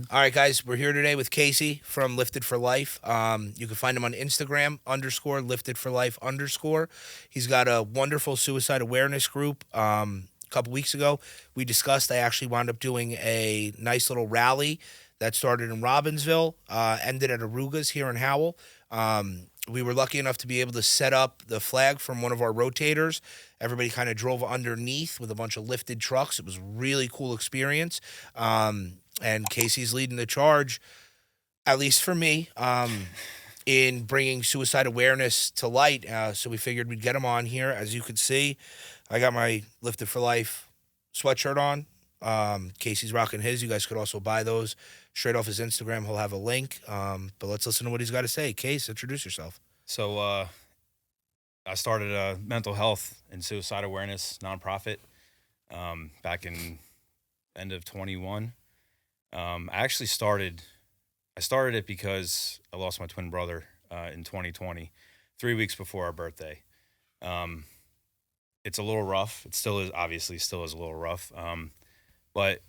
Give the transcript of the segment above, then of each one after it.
All right, guys, we're here today with Casey from Lifted for Life. You can find him on Instagram _Lifted for Life _. He's got a wonderful suicide awareness group. A couple weeks ago, we discussed. I actually wound up doing a nice little rally that started in Robbinsville, ended at Aruga's here in Howell. We were lucky enough to be able to set up the flag from one of our rotators. Everybody kind of drove underneath with a bunch of lifted trucks. It was a really cool experience. And Casey's leading the charge, at least for me, in bringing suicide awareness to light. So we figured we'd get him on here. As you can see, I got my Lifted for Life sweatshirt on. Casey's rocking his. You guys could also buy those straight off his Instagram. He'll have a link. But let's listen to what he's got to say. Case, introduce yourself. So I started a mental health and suicide awareness nonprofit back in end of 21. I started it because I lost my twin brother in 2020, 3 weeks before our birthday. It's a little rough. It still is, obviously still is a little rough. But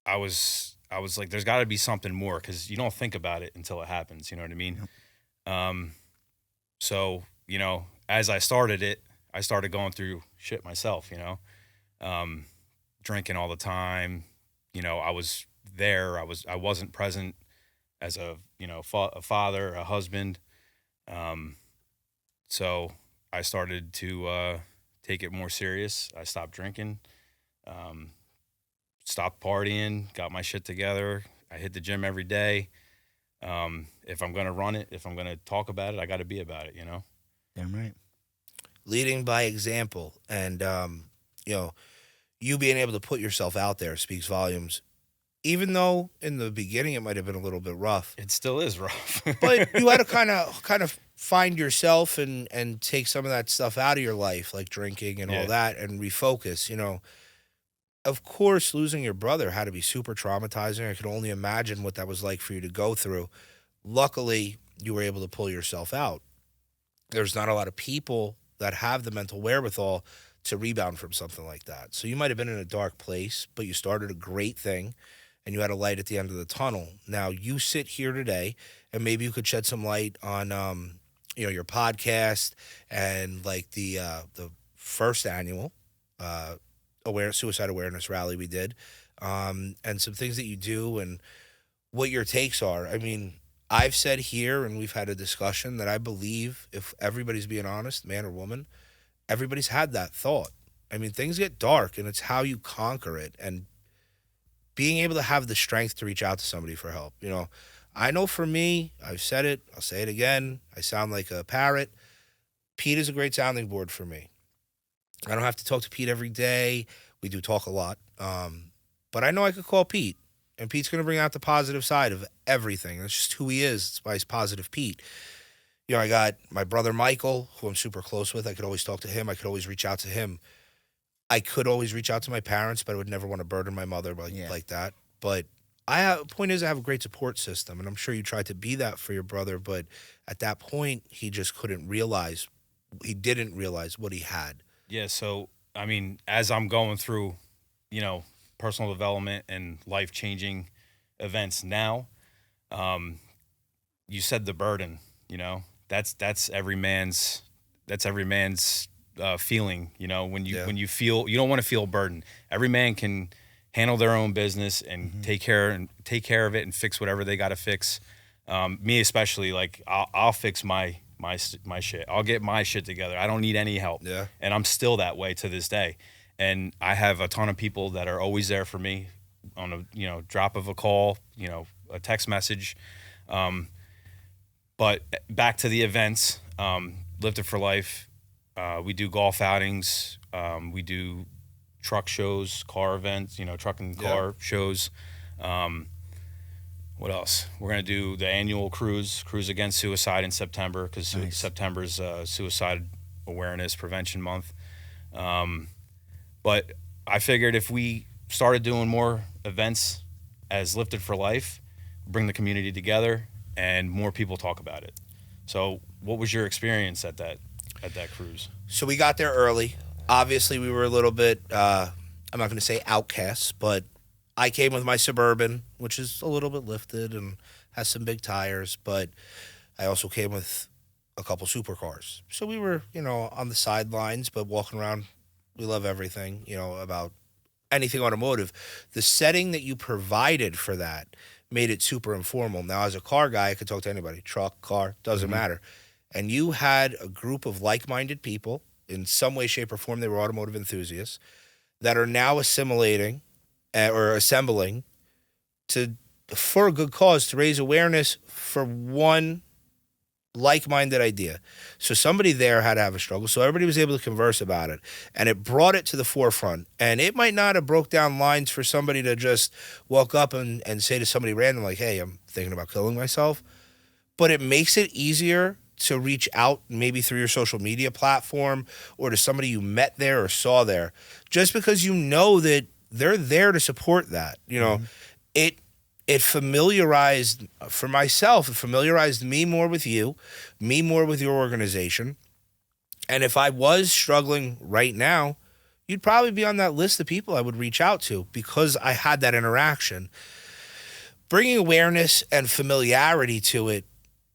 I was like, there's got to be something more, because you don't think about it until it happens. You know what I mean? Yep. So, you know, as I started it, I started going through shit myself, you know, drinking all the time. You know, I was there. I wasn't present as a, you know, a father, a husband. So I started to take it more serious. I stopped drinking, stopped partying, got my shit together. I hit the gym every day. If I'm going to run it, if I'm going to talk about it, I got to be about it, you know? Damn right. Leading by example. And, you know, you being able to put yourself out there speaks volumes. Even though in the beginning it might have been a little bit rough. It still is rough. But you had to kind of find yourself and take some of that stuff out of your life, like drinking and all that, and refocus, you know. Of course, losing your brother had to be super traumatizing. I could only imagine what that was like for you to go through. Luckily, you were able to pull yourself out. There's not a lot of people that have the mental wherewithal to rebound from something like that. So you might have been in a dark place, but you started a great thing, and you had a light at the end of the tunnel. Now, you sit here today, and maybe you could shed some light on, you know, your podcast and, like, the first annual suicide awareness rally we did, and some things that you do and what your takes are. I mean, I've said here, and we've had a discussion, that I believe, if everybody's being honest, man or woman, everybody's had that thought. I mean, things get dark, and it's how you conquer it, and being able to have the strength to reach out to somebody for help. You know, I know for me, I've said it, I'll say it again, I sound like a parrot. Pete is a great sounding board for me. I don't have to talk to Pete every day. We do talk a lot. But I know I could call Pete, and Pete's going to bring out the positive side of everything. That's just who he is. It's why he's Positive Pete. You know, I got my brother Michael, who I'm super close with. I could always talk to him. I could always reach out to him. I could always reach out to my parents, but I would never want to burden my mother like that. But point is, I have a great support system, and I'm sure you tried to be that for your brother, but at that point, he just didn't realize what he had. Yeah, so, I mean, as I'm going through, you know, personal development and life-changing events now, you said the burden, you know, that's every man's feeling, you know, when you feel, you don't want to feel a burden. Every man can handle their own business and take care of it and fix whatever they got to fix. Me especially, like, I'll fix my shit. I'll get my shit together. I don't need any help. Yeah. And I'm still that way to this day. And I have a ton of people that are always there for me on a, you know, drop of a call, you know, a text message. But back to the events, Lifted for Life. We do golf outings. We do truck shows, car events, you know, truck and car shows. What else? We're going to do the annual Cruise Against Suicide in September, because September's Suicide Awareness Prevention Month. But I figured if we started doing more events as Lifted for Life, bring the community together, and more people talk about it. So what was your experience at that cruise? So we got there early. Obviously, we were a little bit, I'm not going to say outcasts, but I came with my Suburban, which is a little bit lifted and has some big tires, but I also came with a couple supercars. So we were, on the sidelines, but walking around, we love everything, about anything automotive. The setting that you provided for that made it super informal. Now, as a car guy, I could talk to anybody, truck, car, doesn't matter. And you had a group of like-minded people in some way, shape, or form. They were automotive enthusiasts that are now assimilating or assembling for a good cause, to raise awareness for one like-minded idea. So somebody there had to have a struggle. So everybody was able to converse about it, and it brought it to the forefront. And it might not have broke down lines for somebody to just walk up and say to somebody random, like, hey, I'm thinking about killing myself. But it makes it easier to reach out, maybe through your social media platform or to somebody you met there or saw there, just because you know that they're there to support that. It familiarized, for myself, it familiarized me more with you, me more with your organization. And if I was struggling right now, you'd probably be on that list of people I would reach out to because I had that interaction. Bringing awareness and familiarity to it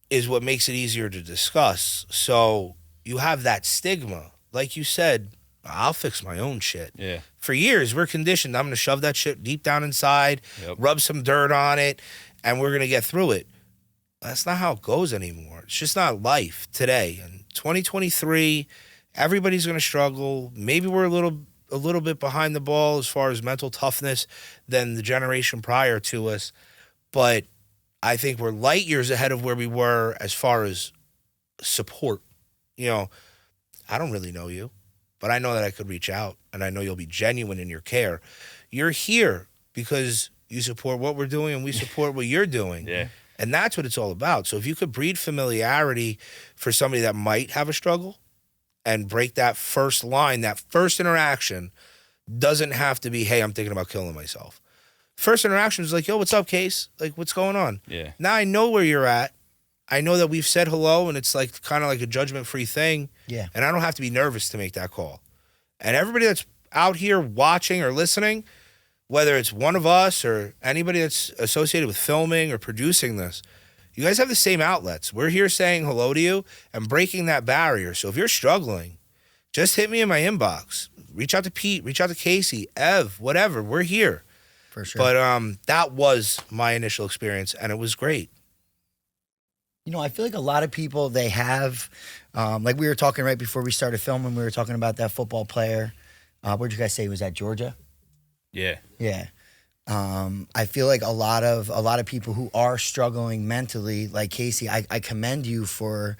is what makes it easier to discuss. So you have that stigma. Like you said, I'll fix my own shit. Yeah. For years, we're conditioned. I'm going to shove that shit deep down inside, rub some dirt on it, and we're going to get through it. That's not how it goes anymore. It's just not life today. In 2023, everybody's going to struggle. Maybe we're a little bit behind the ball as far as mental toughness than the generation prior to us. But I think we're light years ahead of where we were as far as support. I don't really know you, but I know that I could reach out, and I know you'll be genuine in your care. You're here because you support what we're doing, and we support what you're doing. Yeah. And that's what it's all about. So if you could breed familiarity for somebody that might have a struggle and break that first line, that first interaction doesn't have to be, hey, I'm thinking about killing myself. First interaction is like, yo, what's up, Case? Like, what's going on? Yeah. Now I know where you're at. I know that we've said hello, and it's like kind of like a judgment-free thing. Yeah. And I don't have to be nervous to make that call. And everybody that's out here watching or listening, whether it's one of us or anybody that's associated with filming or producing this, you guys have the same outlets. We're here saying hello to you and breaking that barrier. So if you're struggling, just hit me in my inbox. Reach out to Pete, reach out to Casey, Ev, whatever. We're here. For sure. But that was my initial experience, and it was great. I feel like a lot of people, they have, like we were talking right before we started filming, we were talking about that football player. Where'd you guys say he was at, Georgia? Yeah. Yeah. I feel like a lot of people who are struggling mentally, like Casey, I commend you for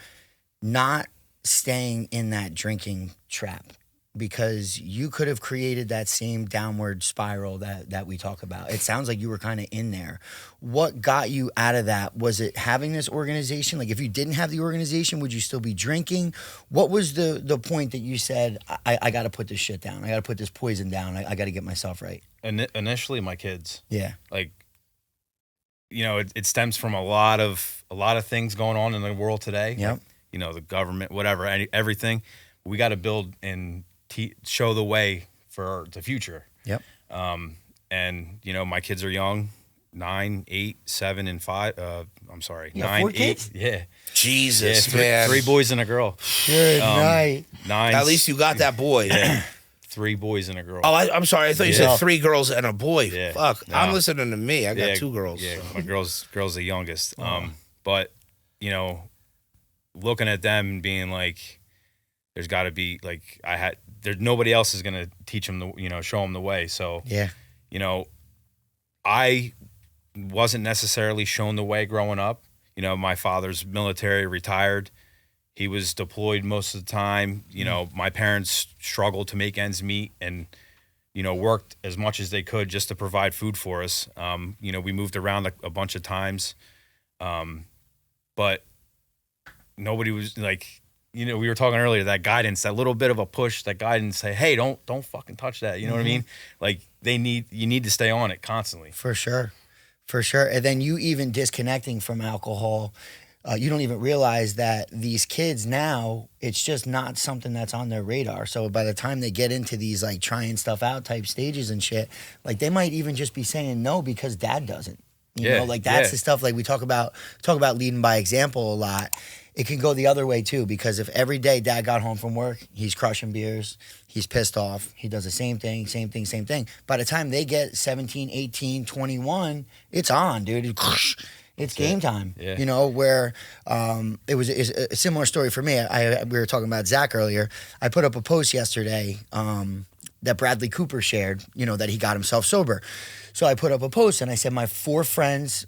not staying in that drinking trap, because you could have created that same downward spiral that we talk about. It sounds like you were kind of in there. What got you out of that? Was it having this organization? Like, if you didn't have the organization, would you still be drinking? What was the point that you said, I got to put this shit down. I got to put this poison down. I got to get myself right. Initially, my kids. Yeah. Like, it stems from a lot of things going on in the world today. Yep. Like, the government, whatever, everything. We got to build and show the way for the future. Yep. And my kids are young, 9, 8, 7, and 5. I'm sorry, You got 9, 4 8. kids? Yeah. Jesus, Yeah, man. 3 boys and a girl. Good night. 9. At least you got that boy. Yeah. 3 boys and a girl. Oh, I'm sorry. I thought you said 3 girls and a boy. Yeah. Fuck. No. I'm listening to me. I got 2 girls. Yeah, so. my girl's the youngest. But looking at them and being like, there's got to be like nobody else is gonna teach them show them the way. So Yeah. I wasn't necessarily shown the way growing up. My father's military, retired. He was deployed most of the time. My parents struggled to make ends meet and, worked as much as they could just to provide food for us. We moved around a bunch of times. But nobody was like, we were talking earlier, that guidance, that little bit of a push, that guidance, say, hey, don't fucking touch that. You know what I mean? Like, you need to stay on it constantly. For sure. For sure. And then you even disconnecting from alcohol you don't even realize that these kids now, it's just not something that's on their radar. So by the time they get into these like trying stuff out type stages and shit, like they might even just be saying no because dad doesn't. You know, like that's the stuff like we talk about leading by example a lot. It can go the other way too, because if every day dad got home from work, he's crushing beers, he's pissed off, he does the same thing. By the time they get 17, 18, 21, it's on, dude. It's game time. Yeah. You know, where it's a similar story for me. We were talking about Zach earlier. I put up a post yesterday that Bradley Cooper shared, you know, that he got himself sober. So I put up a post and I said my 3 friends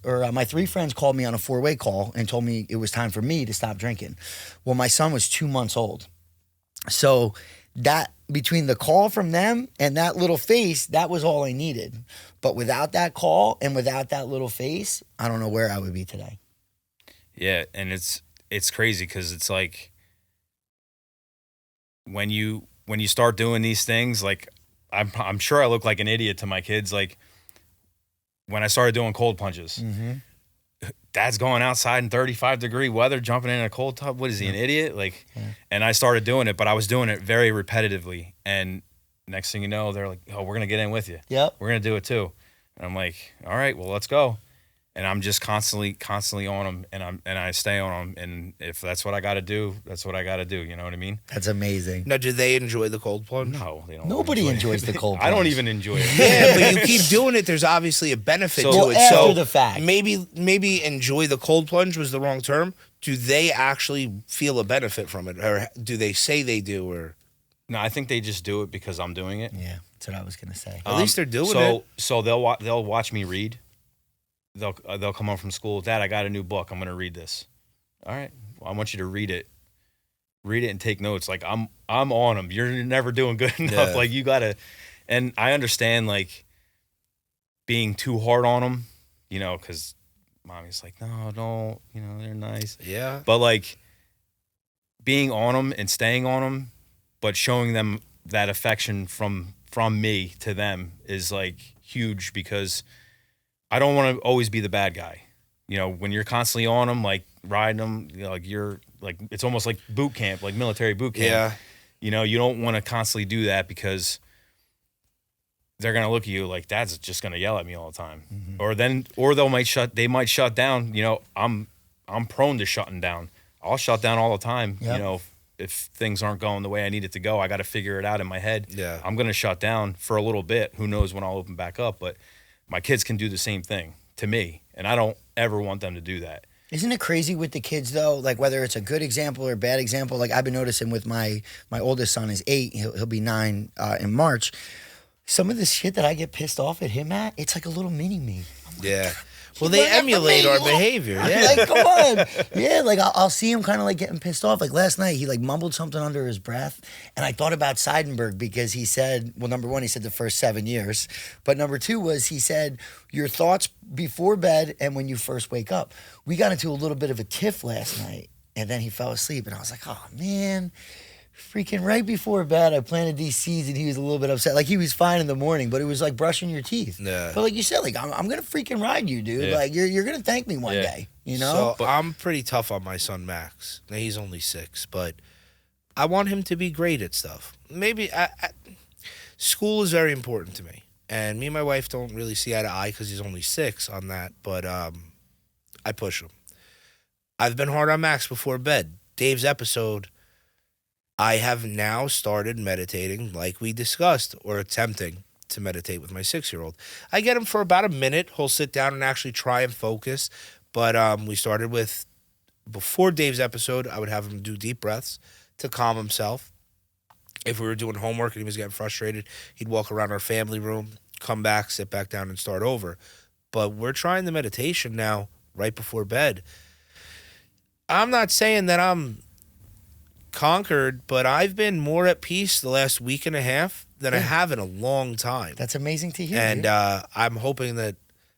called me on a 4-way call and told me it was time for me to stop drinking. Well, my son was 2 months old. So that between the call from them and that little face, that was all I needed. But without that call and without that little face, I don't know where I would be today. Yeah, and it's crazy because it's like when you start doing these things, like I'm sure I look like an idiot to my kids. Like when I started doing cold plunges, dad's going outside in 35-degree weather, jumping in a cold tub. What is he, an idiot? Like, and I started doing it, but I was doing it very repetitively. And next thing you know, they're like, "Oh, we're gonna get in with you. Yep, we're gonna do it too." And I'm like, "All right, well, let's go." And I'm just constantly on them, and I stay on them. And if that's what I got to do, that's what I got to do. You know what I mean? that's amazing. Now, do they enjoy the cold plunge? No, they don't. Nobody enjoys the cold plunge. I don't even enjoy it. Yeah, but you keep doing it. There's obviously a benefit to it. After So the fact, maybe enjoy the cold plunge was the wrong term. Do they actually feel a benefit from it, or do they say they do? Or No, I think they just do it because I'm doing it. yeah, that's what I was gonna say. at least they're doing it. So they'll watch me read. They'll come home from school. Dad, I got a new book. I'm gonna read this. All right. Well, I want you to read it and take notes. Like I'm on them. You're never doing good enough. Yeah. Like you gotta. And I understand like being too hard on them, you know, because mommy's like, no, don't. You know, they're nice. Yeah. But like being on them and staying on them, but showing them that affection from me to them is like huge because I don't want to always be the bad guy. You know, when you're constantly on them, like riding them, you know, like you're like, it's almost like boot camp, like military boot camp. Yeah. You know, you don't want to constantly do that because they're going to look at you like dad's just going to yell at me all the time. Or they might shut down. You know, I'm prone to shutting down. I'll shut down all the time. Yep. You know, if things aren't going the way I need it to go, I got to figure it out in my head. Yeah. I'm going to shut down for a little bit. Who knows when I'll open back up, but my kids can do the same thing to me, and I don't ever want them to do that. Isn't it crazy with the kids though? Like whether it's a good example or a bad example. Like I've been noticing with my oldest son is 8. He'll be 9 in March. Some of this shit that I get pissed off at him at, it's like a little mini me. Yeah. Well, they emulate our behavior. Yeah. Like, come on. Yeah, like I'll see him kind of like getting pissed off. Like last night, he like mumbled something under his breath. And I thought about Seidenberg because he said, well, number one, he said the first 7 years. But number two was he said, your thoughts before bed and when you first wake up. We got into a little bit of a tiff last night. And then he fell asleep. And I was like, oh, man. Freaking right before bed, I planted these seeds and he was a little bit upset. Like he was fine in the morning, but it was like brushing your teeth. Yeah. But like you said, like I'm gonna freaking ride you, dude. Yeah. Like you're gonna thank me one day, you know? So I'm pretty tough on my son Max. Now, he's only 6, but I want him to be great at stuff. Maybe school is very important to me, and me and my wife don't really see eye to eye because he's only 6 on that. But I push him. I've been hard on Max before bed. Dave's episode. I have now started meditating like we discussed, or attempting to meditate with my 6-year-old. I get him for about a minute. He'll sit down and actually try and focus. But we started with, before Dave's episode, I would have him do deep breaths to calm himself. If we were doing homework and he was getting frustrated, he'd walk around our family room, come back, sit back down, and start over. But we're trying the meditation now right before bed. I'm not saying that I'm conquered, but I've been more at peace the last week and a half than I have in a long time. That's amazing to hear. And I'm hoping that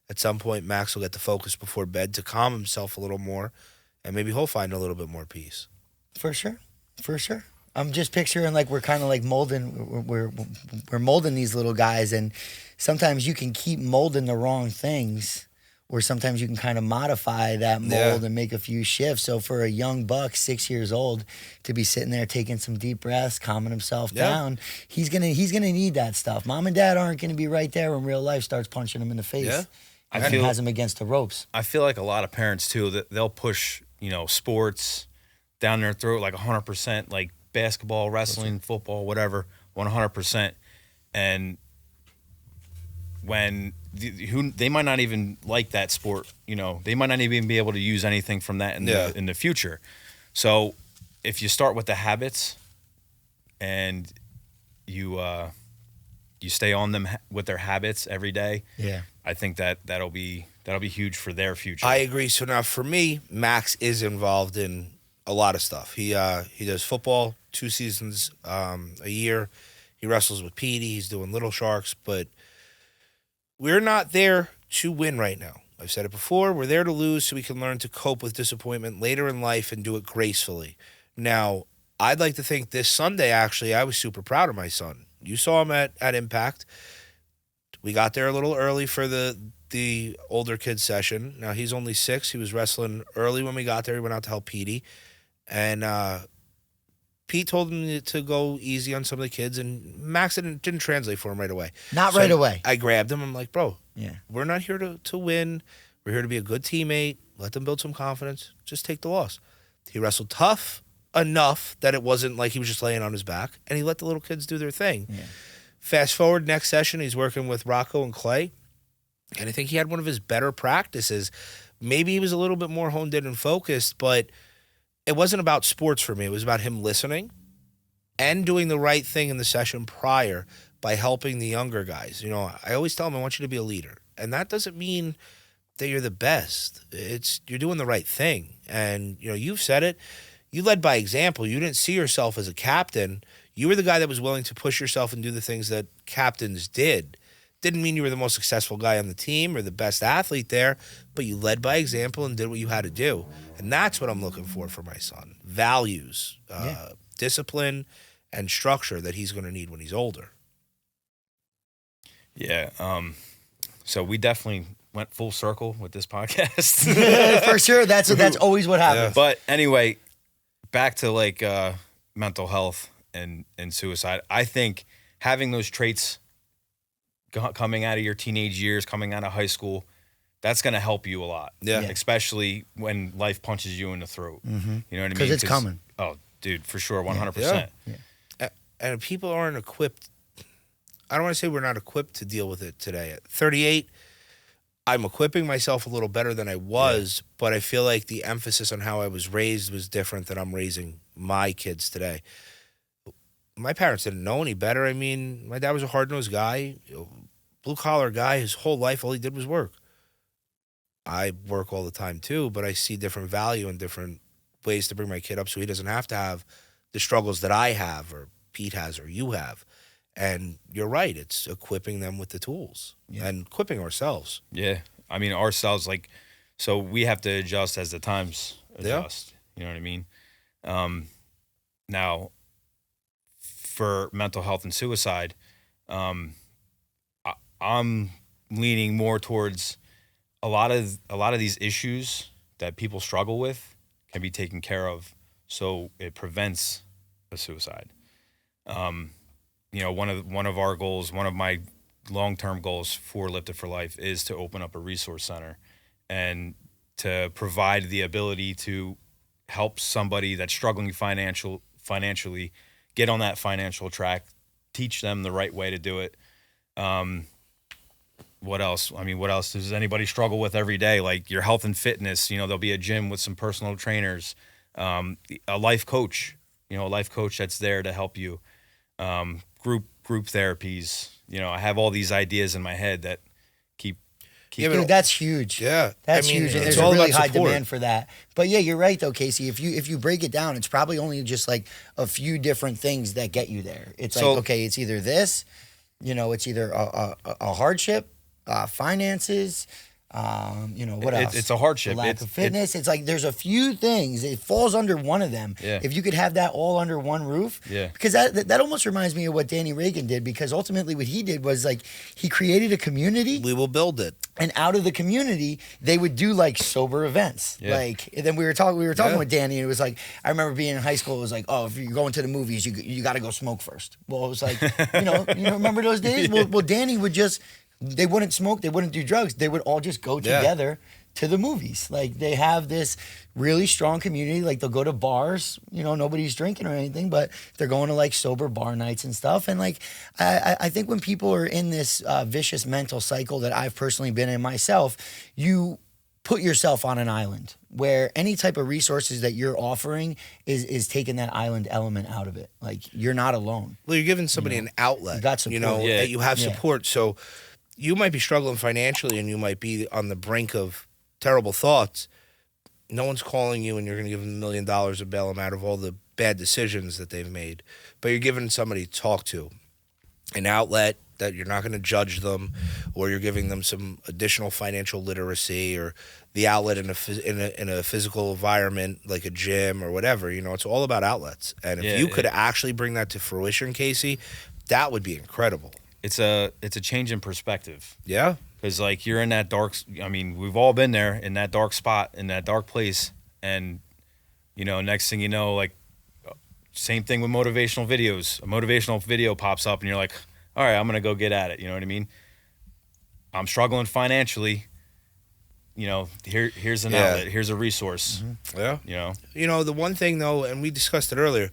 at some point Max will get the focus before bed to calm himself a little more, and maybe he'll find a little bit more peace. For sure. I'm just picturing like we're kind of like molding. We're molding these little guys, and sometimes you can keep molding the wrong things where sometimes you can kind of modify that mold and make a few shifts. So for a young buck, 6 years old, to be sitting there taking some deep breaths, calming himself down, he's gonna need that stuff. Mom and dad aren't gonna be right there when real life starts punching him in the face. Yeah. And has him against the ropes. I feel like a lot of parents too, that they'll push, sports down their throat like 100%, like basketball, wrestling, football, whatever, 100%. And when they might not even like that sport, they might not even be able to use anything from that in the future. So if you start with the habits and you stay on them with their habits every day, I think that'll be huge for their future. I agree. So now for me, Max is involved in a lot of stuff. He does football 2 seasons a year. He wrestles with Petey. He's doing Little Sharks, but we're not there to win right now. I've said it before. We're there to lose so we can learn to cope with disappointment later in life and do it gracefully. Now, I'd like to think this Sunday, actually, I was super proud of my son. You saw him at Impact. We got there a little early for the older kid session. Now, he's only 6. He was wrestling early when we got there. He went out to help Petey. And Pete told him to go easy on some of the kids, and Max didn't translate for him right away. Not right away. I grabbed him. I'm like, bro, we're not here to win. We're here to be a good teammate. Let them build some confidence. Just take the loss. He wrestled tough enough that it wasn't like he was just laying on his back, and he let the little kids do their thing. Yeah. Fast forward, next session, he's working with Rocco and Clay, and I think he had one of his better practices. Maybe he was a little bit more honed in and focused, but it wasn't about sports for me. It was about him listening and doing the right thing in the session prior by helping the younger guys. I always tell them I want you to be a leader. And that doesn't mean that you're the best. You're doing the right thing. And, you've said it. You led by example. You didn't see yourself as a captain. You were the guy that was willing to push yourself and do the things that captains did. Didn't mean you were the most successful guy on the team or the best athlete there, but you led by example and did what you had to do. And that's what I'm looking for my son. Values, discipline, and structure that he's going to need when he's older. Yeah. So we definitely went full circle with this podcast. For sure. That's always what happens. Yeah. But anyway, back to mental health and suicide. I think having those traits coming out of your teenage years, coming out of high school, that's going to help you a lot. Yeah. Especially when life punches you in the throat. Mm-hmm. You know what I mean? Because it's coming. Oh, dude, for sure, 100%. Yeah. And people aren't equipped. I don't want to say we're not equipped to deal with it today. At 38, I'm equipping myself a little better than I was, but I feel like the emphasis on how I was raised was different than I'm raising my kids today. My parents didn't know any better. I mean, my dad was a hard-nosed guy, blue-collar guy. His whole life, all he did was work. I work all the time too, but I see different value and different ways to bring my kid up so he doesn't have to have the struggles that I have or Pete has or you have. And you're right. It's equipping them with the tools and equipping ourselves. Yeah. I mean, ourselves, so we have to adjust as the times adjust. You know what I mean? Now, for mental health and suicide, I'm leaning more towards a lot of these issues that people struggle with can be taken care of, so it prevents a suicide. One of our goals, one of my long-term goals for Lifted for Life is to open up a resource center and to provide the ability to help somebody that's struggling financially get on that financial track, teach them the right way to do it. What else? I mean, what else does anybody struggle with every day? Like your health and fitness, there'll be a gym with some personal trainers, a life coach, a life coach that's there to help you, group therapies. I have all these ideas in my head that keep. Dude, that's huge. Yeah, that's huge. And there's a really high demand for that. But yeah, you're right though, Casey. If you break it down, it's probably only just like a few different things that get you there. It's it's either this, it's either a hardship, finances, What else? It's a hardship. The lack of fitness. It's like there's a few things. It falls under one of them. Yeah. If you could have that all under one roof. Yeah. Because that almost reminds me of what Danny Reagan did, because ultimately what he did was like he created a community. We will build it. And out of the community, they would do like sober events. Yeah. Like, and then we were talking with Danny, and it was like, I remember being in high school. It was like, oh, if you're going to the movies, you got to go smoke first. Well, it was like, you remember those days? Yeah. Well, Danny would just, they wouldn't smoke, they wouldn't do drugs. They would all just go together to the movies. Like they have this really strong community. Like they'll go to bars, nobody's drinking or anything, but they're going to like sober bar nights and stuff. And like, I think when people are in this vicious mental cycle that I've personally been in myself, you put yourself on an island where any type of resources that you're offering is taking that island element out of it. Like you're not alone. Well, you're giving somebody an outlet. You got support. That you have Yeah. support. So you might be struggling financially and you might be on the brink of terrible thoughts. No one's calling you and you're going to give them $1 million to bail them out of all the bad decisions that they've made. But you're giving somebody to talk to, an outlet that you're not going to judge them, or you're giving them some additional financial literacy, or the outlet in a physical environment like a gym or whatever. It's all about outlets. And if you could actually bring that to fruition, Casey, that would be incredible. It's a change in perspective. Yeah. Because like you're in that dark. I mean, we've all been there in that dark spot, in that dark place, and next thing you know, like same thing with motivational videos. A motivational video pops up, and you're like, all right, I'm gonna go get at it. You know what I mean? I'm struggling financially. Here's an outlet. Here's a resource. Mm-hmm. Yeah. The one thing though, and we discussed it earlier.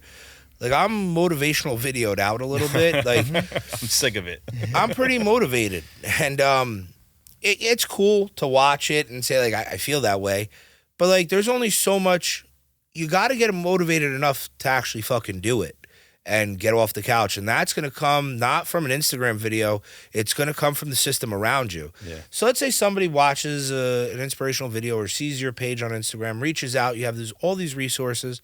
Like I'm motivational videoed out a little bit. Like I'm sick of it. I'm pretty motivated, and it's cool to watch it and say like I feel that way, but like there's only so much. You got to get motivated enough to actually fucking do it and get off the couch, and that's gonna come not from an Instagram video. It's gonna come from the system around you. Yeah. So let's say somebody watches an inspirational video or sees your page on Instagram, reaches out. You have all these resources.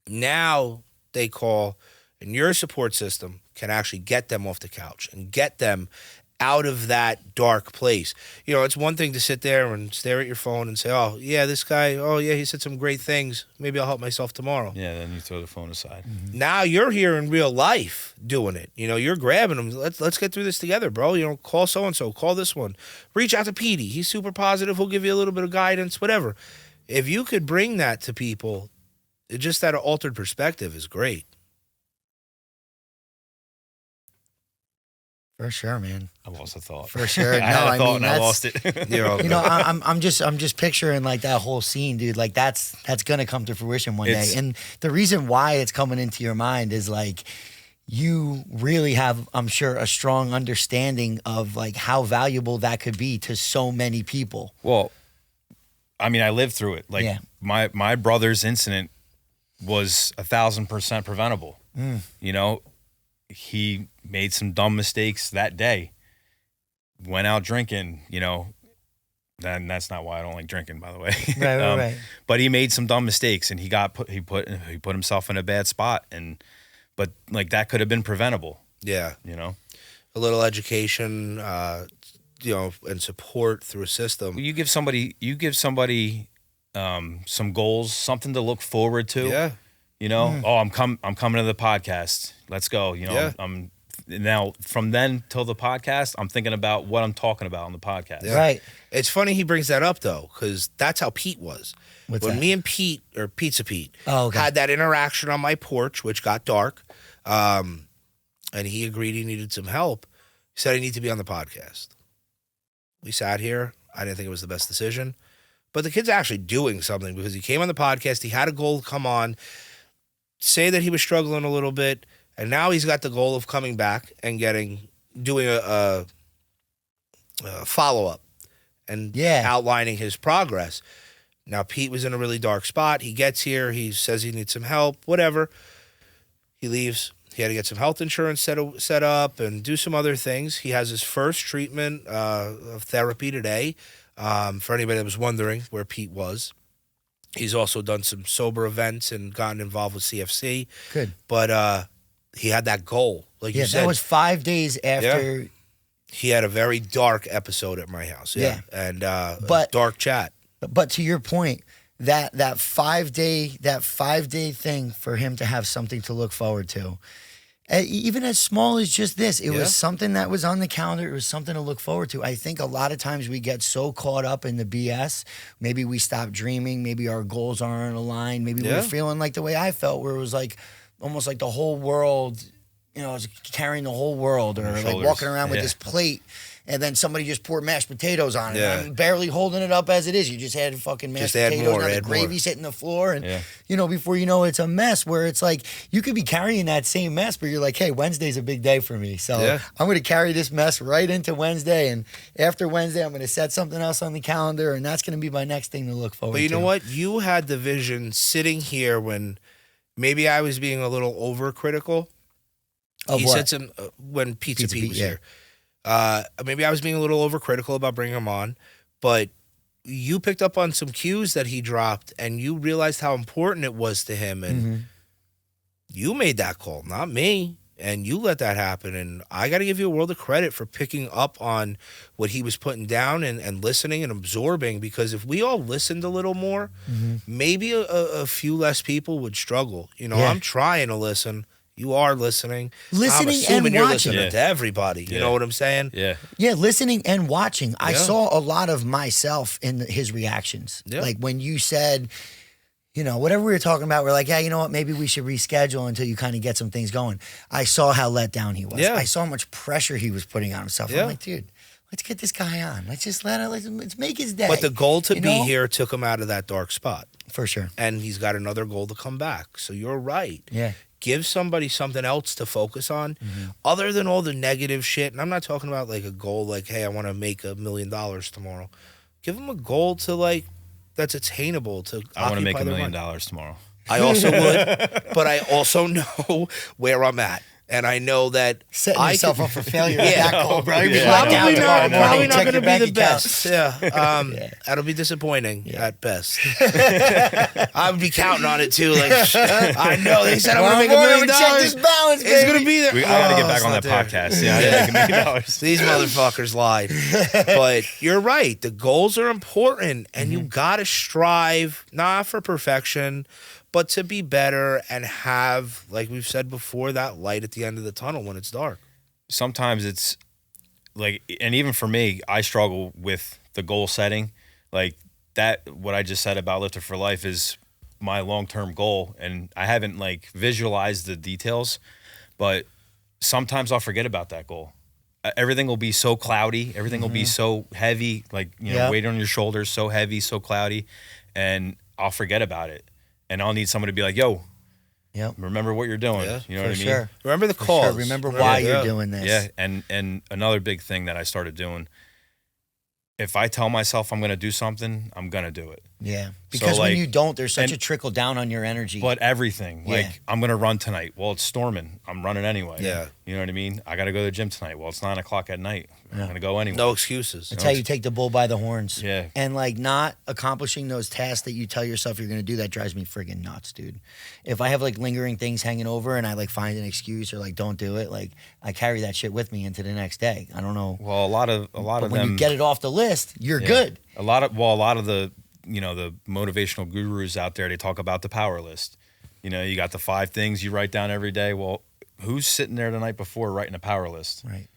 Now they call, and your support system can actually get them off the couch and get them out of that dark place. It's one thing to sit there and stare at your phone and say, oh, yeah, this guy, oh, yeah, he said some great things. Maybe I'll help myself tomorrow. Yeah, then you throw the phone aside. Mm-hmm. Now you're here in real life doing it. You're grabbing them. Let's get through this together, bro. Call so-and-so, call this one. Reach out to Petey. He's super positive. He'll give you a little bit of guidance, whatever. If you could bring that to people, just that altered perspective is great. For sure, man. I lost a thought. For sure. I had a thought and I that's, lost it. I'm just picturing like that whole scene, dude. Like that's gonna come to fruition one day. And the reason why it's coming into your mind is like you really have, I'm sure, a strong understanding of like how valuable that could be to so many people. Well, I mean, I lived through it. Like my brother's incident was 1,000% preventable. He made some dumb mistakes that day, went out drinking, then that's not why I don't like drinking, by the way. Right. But he made some dumb mistakes and he put himself in a bad spot, but like that could have been preventable. Yeah. A little education, and support through a system. You give somebody some goals, something to look forward to. Yeah. Oh, I'm coming to the podcast. Let's go. I'm now from then till the podcast, I'm thinking about what I'm talking about on the podcast. Yeah. Right. It's funny he brings that up though, because that's how Pete was. What's when that? me and Pete, or Pizza Pete, okay. had that interaction on my porch, which got dark, and he agreed he needed some help. He said, I need to be on the podcast. We sat here. I didn't think it was the best decision. But the kid's actually doing something, because he came on the podcast. He had a goal to come on, say that he was struggling a little bit, and now he's got the goal of coming back and doing a follow-up and outlining his progress. Now, Pete was in a really dark spot. He gets here. He says he needs some help, whatever. He leaves. He had to get some health insurance set up and do some other things. He has his first treatment of therapy today. For anybody that was wondering where Pete was. He's also done some sober events and gotten involved with CFC. Good. But he had that goal. Like you said. That was 5 days after He had a very dark episode at my house. Yeah. And But- dark chat. But to your point, that 5-day thing for him to have something to look forward to, even as small as just this, it was something that was on the calendar. It was something to look forward to. I think a lot of times we get so caught up in the BS. Maybe we stop dreaming. Maybe our goals aren't aligned. Maybe we're feeling like the way I felt, where it was like almost like the whole world, was carrying the whole world, or like walking around with this plate. And then somebody just poured mashed potatoes on it. Yeah. I'm barely holding it up as it is. You just had fucking mashed potatoes, and the gravy's hitting the floor. And, before you know it, it's a mess where it's like you could be carrying that same mess, but you're like, hey, Wednesday's a big day for me. So I'm going to carry this mess right into Wednesday. And after Wednesday, I'm going to set something else on the calendar, and that's going to be my next thing to look forward to. But you know what? You had the vision sitting here when maybe I was being a little overcritical. Of he what? said when Pizza Pete was yeah. here. Maybe I was being a little overcritical about bringing him on, but you picked up on some cues that he dropped, and you realized how important it was to him, and you made that call, not me, and you let that happen. And I got to give you a world of credit for picking up on what he was putting down and listening and absorbing, because if we all listened a little more, maybe a few less people would struggle. I'm trying to listen. You are listening. Listening I'm assuming and you're watching. listening to everybody. You know what I'm saying? Yeah. Yeah, listening and watching. I saw a lot of myself in his reactions. Yeah. Like when you said, whatever we were talking about, we're like, yeah, you know what, maybe we should reschedule until you kind of get some things going. I saw how let down he was. Yeah. I saw how much pressure he was putting on himself. Yeah. I'm like, dude, let's get this guy on. Let's just let's make his day. But the goal to You be know? here took him out of that dark spot. For sure. And he's got another goal to come back. So you're right. Yeah. Give somebody something else to focus on other than all the negative shit. And I'm not talking about like a goal like, hey, I want to make $1 million tomorrow. Give them a goal to that's attainable to I want to make occupy $1 their million mind. tomorrow. I also would, but I also know where I'm at. And I know that Setting yourself up for failure. Yeah. That goal, bro. Yeah. Probably not Check going to your be bank the account. best. Yeah. That'll be disappointing at best. I would be counting on it too. Like, I know they said I'm going to make $1 million. Check this balance, It's baby. going to be there. I got to get Oh, back it's on not that there. podcast. Yeah, I didn't make $1 million. These motherfuckers lied. But you're right. The goals are important, and you got to strive, not for perfection, but to be better and have, like we've said before, that light at the end of the tunnel when it's dark. Sometimes it's like, and even for me, I struggle with the goal setting. Like that, what I just said about Lifted for Life is my long-term goal. And I haven't visualized the details, but sometimes I'll forget about that goal. Everything will be so cloudy. Everything will be so heavy, weight on your shoulders, so heavy, so cloudy. And I'll forget about it. And I'll need someone to be like, yo, remember what you're doing. Yeah, you know what I mean? Sure. Remember the For cause. sure. Remember why you're doing this. Yeah, and another big thing that I started doing, if I tell myself I'm going to do something, I'm going to do it. Yeah. Because when you don't, there's such a trickle down on your energy. But everything, I'm going to run tonight. Well, it's storming. I'm running anyway. Yeah. You know what I mean? I got to go to the gym tonight. Well, it's 9 o'clock at night. I'm going to go anyway. No excuses. That's how you take the bull by the horns. Yeah. And not accomplishing those tasks that you tell yourself you're going to do, that drives me friggin' nuts, dude. If I have lingering things hanging over and I find an excuse or don't do it, I carry that shit with me into the next day. I don't know. Well, a lot of When them, you get it off the list, you're good. A lot of the, the motivational gurus out there, they talk about the power list. You got the 5 things you write down every day. Well, who's sitting there the night before writing a power list? Right.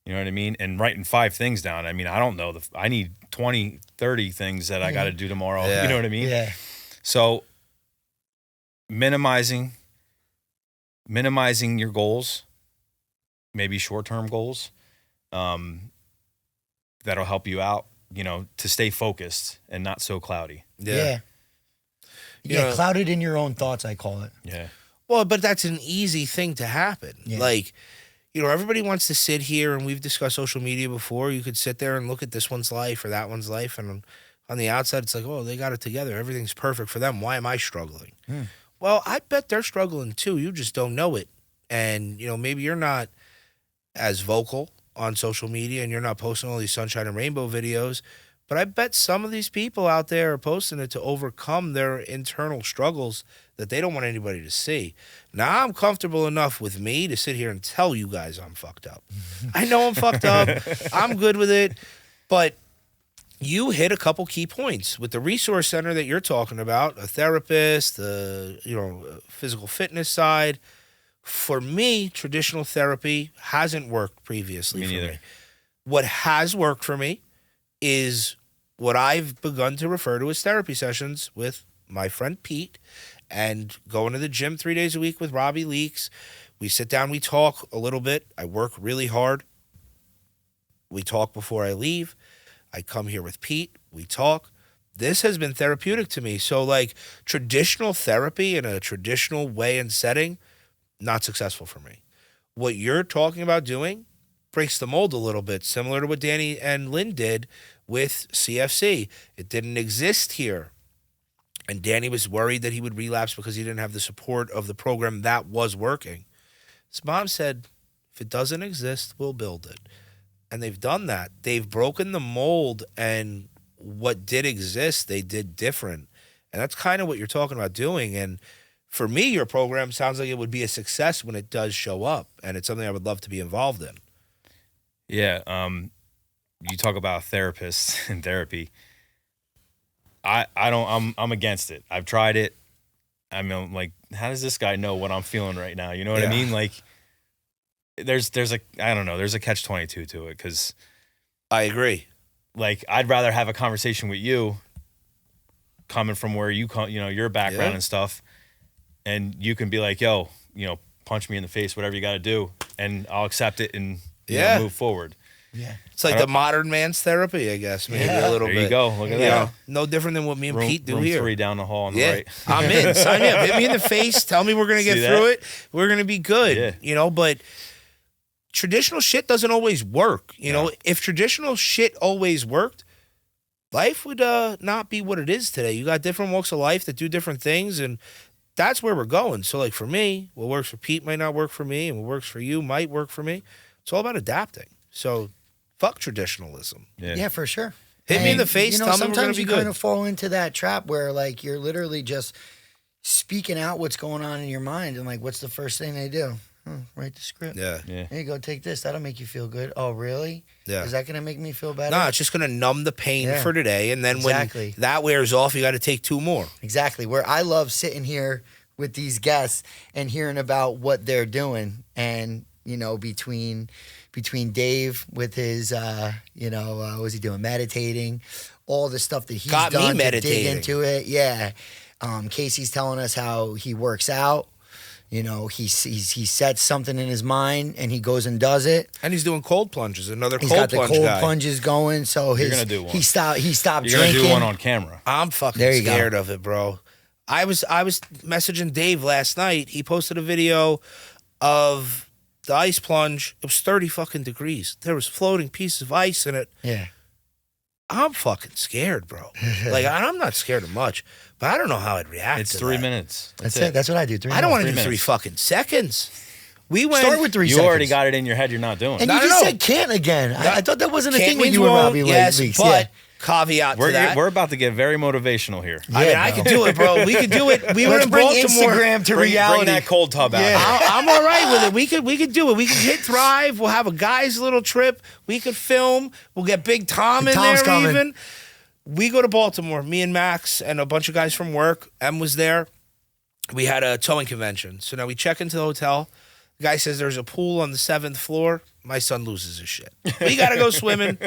You know what I mean? And writing 5 things down. I mean, I don't know. I need 20, 30 things that I got to do tomorrow. Yeah. You know what I mean? Yeah. So minimizing your goals, maybe short-term goals, that'll help you out, to stay focused and not so cloudy. Yeah. Yeah, clouded in your own thoughts, I call it. Yeah. Well, but that's an easy thing to happen. Yeah. Everybody wants to sit here, and we've discussed social media before. You could sit there and look at this one's life or that one's life, and on the outside, it's like, oh, they got it together. Everything's perfect for them. Why am I struggling? Well, I bet they're struggling too. You just don't know it. And, maybe you're not as vocal on social media and you're not posting all these sunshine and rainbow videos, But I bet some of these people out there are posting it to overcome their internal struggles that they don't want anybody to see. Now I'm comfortable enough with me to sit here and tell you guys I'm fucked up. I know I'm fucked up. I'm good with it. But you hit a couple key points with the resource center that you're talking about, a therapist, the physical fitness side. For me, traditional therapy hasn't worked previously for me. What has worked for me is what I've begun to refer to as therapy sessions with my friend Pete, and going to the gym 3 days a week with Robbie Leaks. We sit down, we talk a little bit. I work really hard. We talk before I leave. I come here with Pete. We talk. This has been therapeutic to me. So like traditional therapy in a traditional way and setting, not successful for me. What you're talking about doing breaks the mold a little bit, similar to what Danny and Lynn did with CFC. It didn't exist here. And Danny was worried that he would relapse because he didn't have the support of the program that was working. His mom said, if it doesn't exist, we'll build it. And they've done that. They've broken the mold, and what did exist, they did different. And that's kind of what you're talking about doing. And for me, your program sounds like it would be a success when it does show up, and it's something I would love to be involved in. Yeah, you talk about therapists and therapy. I'm against it. I've tried it. I mean, like, how does this guy know what I'm feeling right now? You know what I mean? Like, there's a catch-22 to it, because I agree. Like, I'd rather have a conversation with you, coming from where you come, your background and stuff, and you can be like, yo, punch me in the face, whatever you got to do, and I'll accept it and move forward. Yeah. It's like the modern man's therapy, I guess, maybe a little bit. There you go. Look at that. No different than what me and Pete do room here. 3 down the hall on the right. I'm in. Sign me up. Hit me in the face. Tell me we're going to get through it. We're going to be good. Yeah. But traditional shit doesn't always work. If traditional shit always worked, life would not be what it is today. You got different walks of life that do different things, and that's where we're going. So, like, for me, what works for Pete might not work for me, and what works for you might work for me. It's all about adapting. So, fuck traditionalism. Yeah, for sure. Hit me in the face. Tell me we're going to be sometimes you good. kind of fall into that trap where, like, you're literally just speaking out what's going on in your mind, and, like, what's the first thing they do? Write the script. Yeah. There you go. Take this. That'll make you feel good. Oh, really? Yeah. Is that going to make me feel better? No, it's just going to numb the pain for today, and then when that wears off, you got to take 2 more. Exactly. Where I love sitting here with these guests and hearing about what they're doing, and between Dave with his, what's he doing? Meditating, all the stuff that he's done to dig into it. Yeah. Casey's telling us how he works out. He sets something in his mind and he goes and does it. And he's doing cold plunges. He's got the cold plunges going. So you're gonna do one. He stopped You're drinking. You're gonna do one on camera. I'm fucking scared of it, bro. I was messaging Dave last night. He posted a video of the ice plunge. It was 30 fucking degrees. There was floating pieces of ice in it. Yeah. I'm fucking scared, bro. Like, I'm not scared of much, but I don't know how I'd react. It's 3 minutes. That's it. That's what I do. 3 minutes. I don't want to do 3 fucking seconds. We went. Start with 3 seconds. You already got it in your head. You're not doing it. And you just said can't again. I thought that wasn't a thing when you were Robbie Leaks. But caveat to that. We're about to get very motivational here. I mean, I could do it, bro. We could do it. We were in Baltimore. Instagram to reality. Bring that cold tub out. I'm all right with it. We could do it. We could hit Thrive. We'll have a guy's little trip. We could film. We'll get Big Tom in there even. We go to Baltimore, me and Max and a bunch of guys from work. Em was there. We had a towing convention. So now we check into the hotel. The guy says there's a pool on the 7th floor. My son loses his shit. We got to go swimming.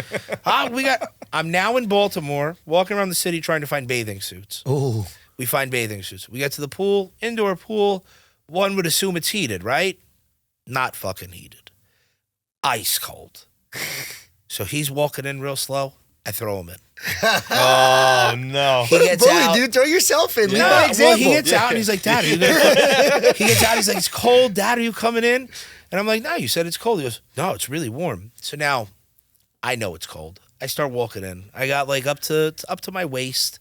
I'm now in Baltimore, walking around the city trying to find bathing suits. Ooh. We find bathing suits. We get to the pool, indoor pool. One would assume it's heated, right? Not fucking heated. Ice cold. So he's walking in real slow. I throw him in. Oh, no. He gets Bully, out. dude, throw yourself in. No, well, he gets out and he's like, Dad, are you gonna... He gets out, he's like, it's cold. Dad, are you coming in? And I'm like, no, you said it's cold. He goes, no, it's really warm. So now I know it's cold. I start walking in. I got like up to my waist.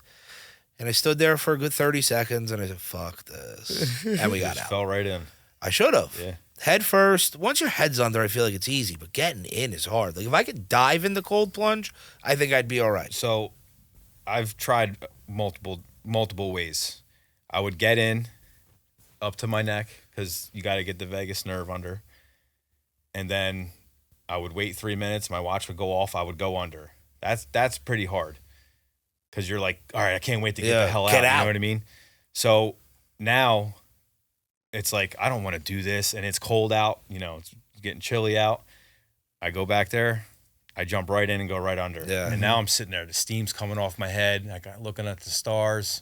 And I stood there for a good 30 seconds and I said, fuck this. And we got out. Fell right in. I should have. Yeah. Head first. Once your head's under, I feel like it's easy, but getting in is hard. Like if I could dive in the cold plunge, I think I'd be all right. So I've tried multiple ways. I would get in up to my neck because you got to get the vagus nerve under. And then I would wait 3 minutes. My watch would go off. I would go under. That's pretty hard because you're like, all right, I can't wait to get the hell out. You know what I mean? So now it's like, I don't want to do this. And it's cold out. You know, it's getting chilly out. I go back there. I jump right in and go right under. Yeah. And now I'm sitting there. The steam's coming off my head. I got looking at the stars.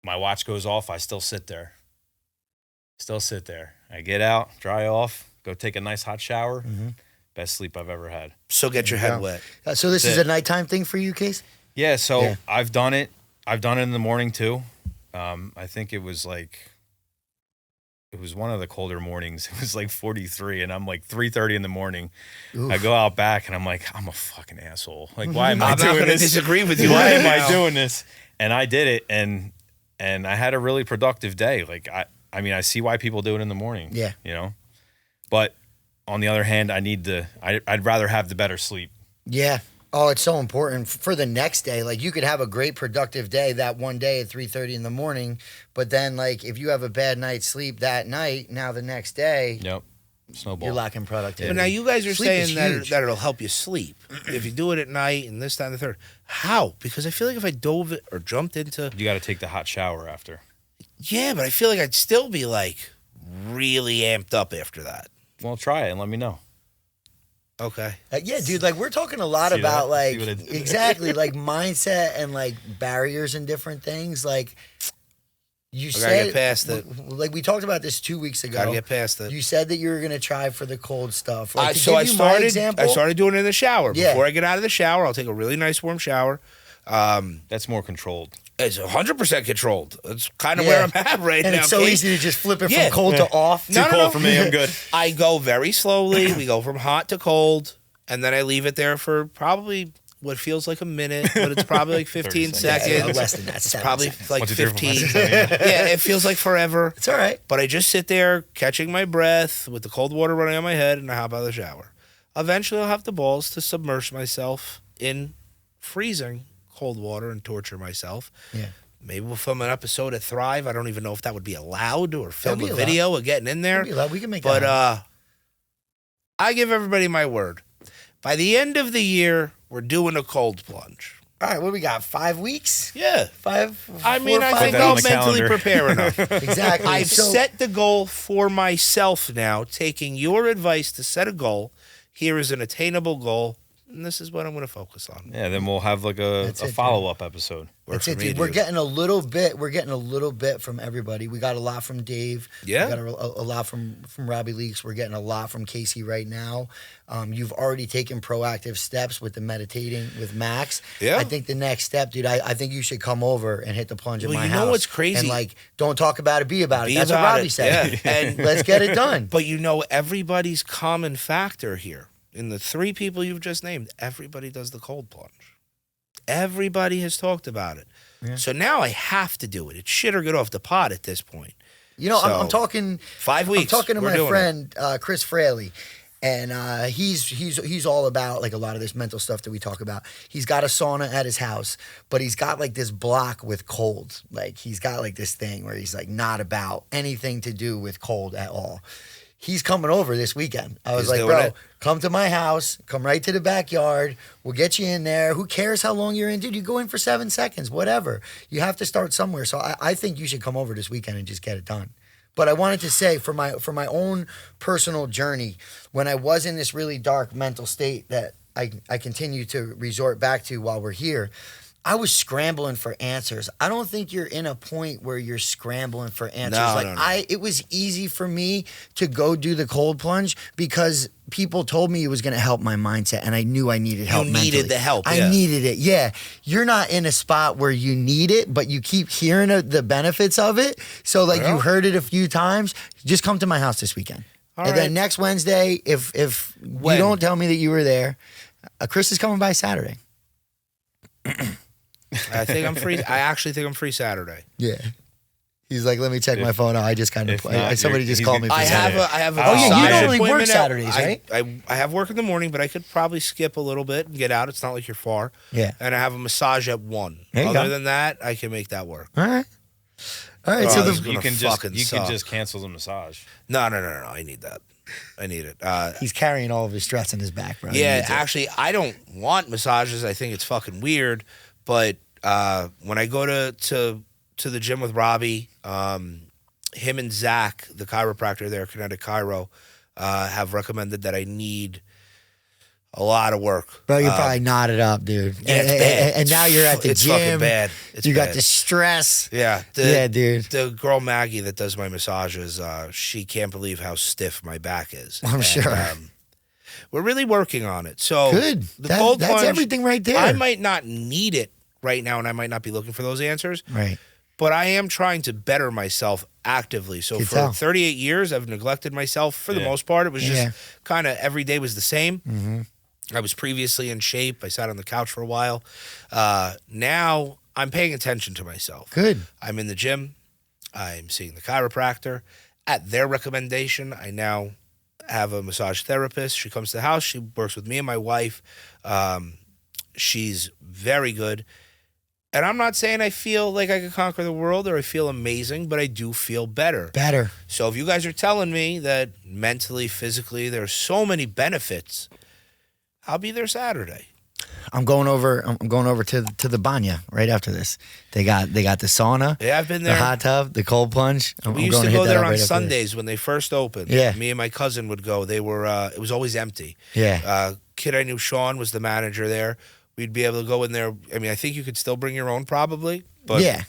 My watch goes off. I still sit there. I get out, dry off, go take a nice hot shower. Mm-hmm. Best sleep I've ever had. So get your head wet. So this is a nighttime thing for you, Case? Yeah, so I've done it. I've done it in the morning too. I think it was one of the colder mornings. It was like 43 and I'm like 3:30 in the morning. Oof. I go out back and I'm like, I'm a fucking asshole. Like, why am I doing this? I'm not going to disagree with you. Why am I doing this? And I did it and I had a really productive day. Like, I mean, I see why people do it in the morning. Yeah. You know? But on the other hand, I'd rather have the better sleep. Yeah. Oh, it's so important for the next day. Like you could have a great productive day that one day at 3:30 in the morning, but then like if you have a bad night's sleep that night, now the next day, yep, snowball. You're lacking productivity. But now you guys are Sleep saying is that huge. it'll help you sleep if you do it at night and this, that, and the third. How? Because I feel like if I dove it or jumped into, You got to take the hot shower after. yeah, but I feel like I'd still be like really amped up after that. Well, try it and let me know. Okay. Yeah, dude, like we're talking a lot See about that? like See what I did? exactly like mindset and like barriers and different things. Like you gotta said, get past it. Like we talked about this 2 weeks ago. Gotta get past it. You said that you were gonna try for the cold stuff. Like, to So give I you my started. example, I started doing it in the shower. Yeah. Before I get out of the shower, I'll take a really nice warm shower. That's more controlled. It's 100% controlled. It's kind of Yeah. where I'm at right and now. it's so Kate. easy to just flip it Yeah. from cold to off. No, Too cold for me. I'm good. I go very slowly. We go from hot to cold, and then I leave it there for probably what feels like a minute, but it's probably like 15 seconds. seconds. Yeah, less than that. It's 7 probably seconds. like 1, 2, 3, 4, 5, 15. 6, 7, 8. Yeah, it feels like forever. It's all right. But I just sit there catching my breath with the cold water running on my head, and I hop out of the shower. Eventually, I'll have the balls to submerge myself in freezing cold water and torture myself. Yeah. Maybe we'll film an episode at Thrive. I don't even know if that would be allowed, or film That'd a be video of getting in there. We can make But that. I give everybody my word. By the end of the year, we're doing a cold plunge. All right, what do we got? 5 weeks? Yeah. 5? I mean, 4, I 5 think that I'll on the mentally calendar. prepare enough. Exactly. I've So- set the goal for myself now, taking your advice to set a goal. Here is an attainable goal, and this is what I'm going to focus on. Yeah, then we'll have like a That's it, follow-up episode. That's for it, me, dude. We're dude. getting a little bit. We're getting a little bit from everybody. We got a lot from Dave. Yeah. We got a lot from Robbie Leaks. We're getting a lot from Casey right now. You've already taken proactive steps with the meditating with Max. Yeah. I think the next step, dude. I think you should come over and hit the plunge at Well, my you house. know what's crazy? And like, don't talk about it. Be about it. Be That's about what Robbie it. said. Yeah. And Let's get it done. But you know, everybody's common factor here, in the 3 people you've just named, everybody does the cold plunge. Everybody has talked about it. Yeah. So now I have to do it. It's shit or get off the pot at this point. You know, I'm So, talking. 5 weeks. I'm talking to We're my doing friend Chris Fraley, and he's all about like a lot of this mental stuff that we talk about. He's got a sauna at his house, but he's got like this block with cold. Like he's got like this thing where he's like not about anything to do with cold at all. He's coming over this weekend. I was He's like, doing bro, it. come to my house. Come right to the backyard. We'll get you in there. Who cares how long you're in? Dude, you go in for 7 seconds, whatever. You have to start somewhere. So I think you should come over this weekend and just get it done. But I wanted to say for my own personal journey, when I was in this really dark mental state that I continue to resort back to while we're here, I was scrambling for answers. I don't think you're in a point where you're scrambling for answers. No, like no. it was easy for me to go do the cold plunge because people told me it was going to help my mindset, and I knew I needed help. You needed mentally. the help, I yeah. needed it. Yeah, you're not in a spot where you need it, but you keep hearing the benefits of it. So like Yeah. you heard it a few times. Just come to my house this weekend, All and right. then next Wednesday, if When? you don't tell me that you were there, Chris is coming by Saturday. I think I'm free. I actually think I'm free Saturday. Yeah. He's like, let me check my phone. I just kind of somebody just he's called me. For I have Saturday. a Oh yeah, you massage normally work appointment Saturdays, right? I have work in the morning, but I could probably skip a little bit and get out. It's not like you're far. Yeah. And I have a massage at 1. There you Other go. than that, I can make that work. All right. All right. Oh, So this is the, gonna You can fucking suck. just cancel the massage. No. I need that. I need it. he's carrying all of his stress in his back, bro. He Yeah, needs it. actually, I don't want massages. I think it's fucking weird. But when I go to the gym with Robbie, him and Zach, the chiropractor there, Kinetic Chiro, have recommended that I need a lot of work. Bro, you're probably knotted up, dude. Yeah, it's bad. And now you're at the It's gym. fucking bad. It's you got bad. the stress. Yeah, Dude. The girl Maggie that does my massages, she can't believe how stiff my back is. I'm sure. We're really working on it. So Good. The cold That's plunge, everything right there. I might not need it right now, and I might not be looking for those answers. Right. But I am trying to better myself actively. So Can for tell. 38 years, I've neglected myself for the Yeah. most part. It was just Yeah. kind of every day was the same. Mm-hmm. I was previously in shape. I sat on the couch for a while. Now I'm paying attention to myself. Good. I'm in the gym. I'm seeing the chiropractor. At their recommendation, I now have a massage therapist. She comes to the house. She works with me and my wife. She's very good. And I'm not saying I feel like I could conquer the world or I feel amazing, but I do feel better. Better. So if you guys are telling me that mentally, physically, there's so many benefits, I'll be there Saturday. I'm going over to the banya right after this. They got the sauna, Yeah, I've been the there. hot tub, the cold plunge. We used going to hit go that there up on right after this. Sundays when they first opened. Yeah. Me and my cousin would go. They were it was always empty. Yeah. Kid I knew, Sean, was the manager there. We'd be able to go in there. I mean, I think you could still bring your own probably, but yeah.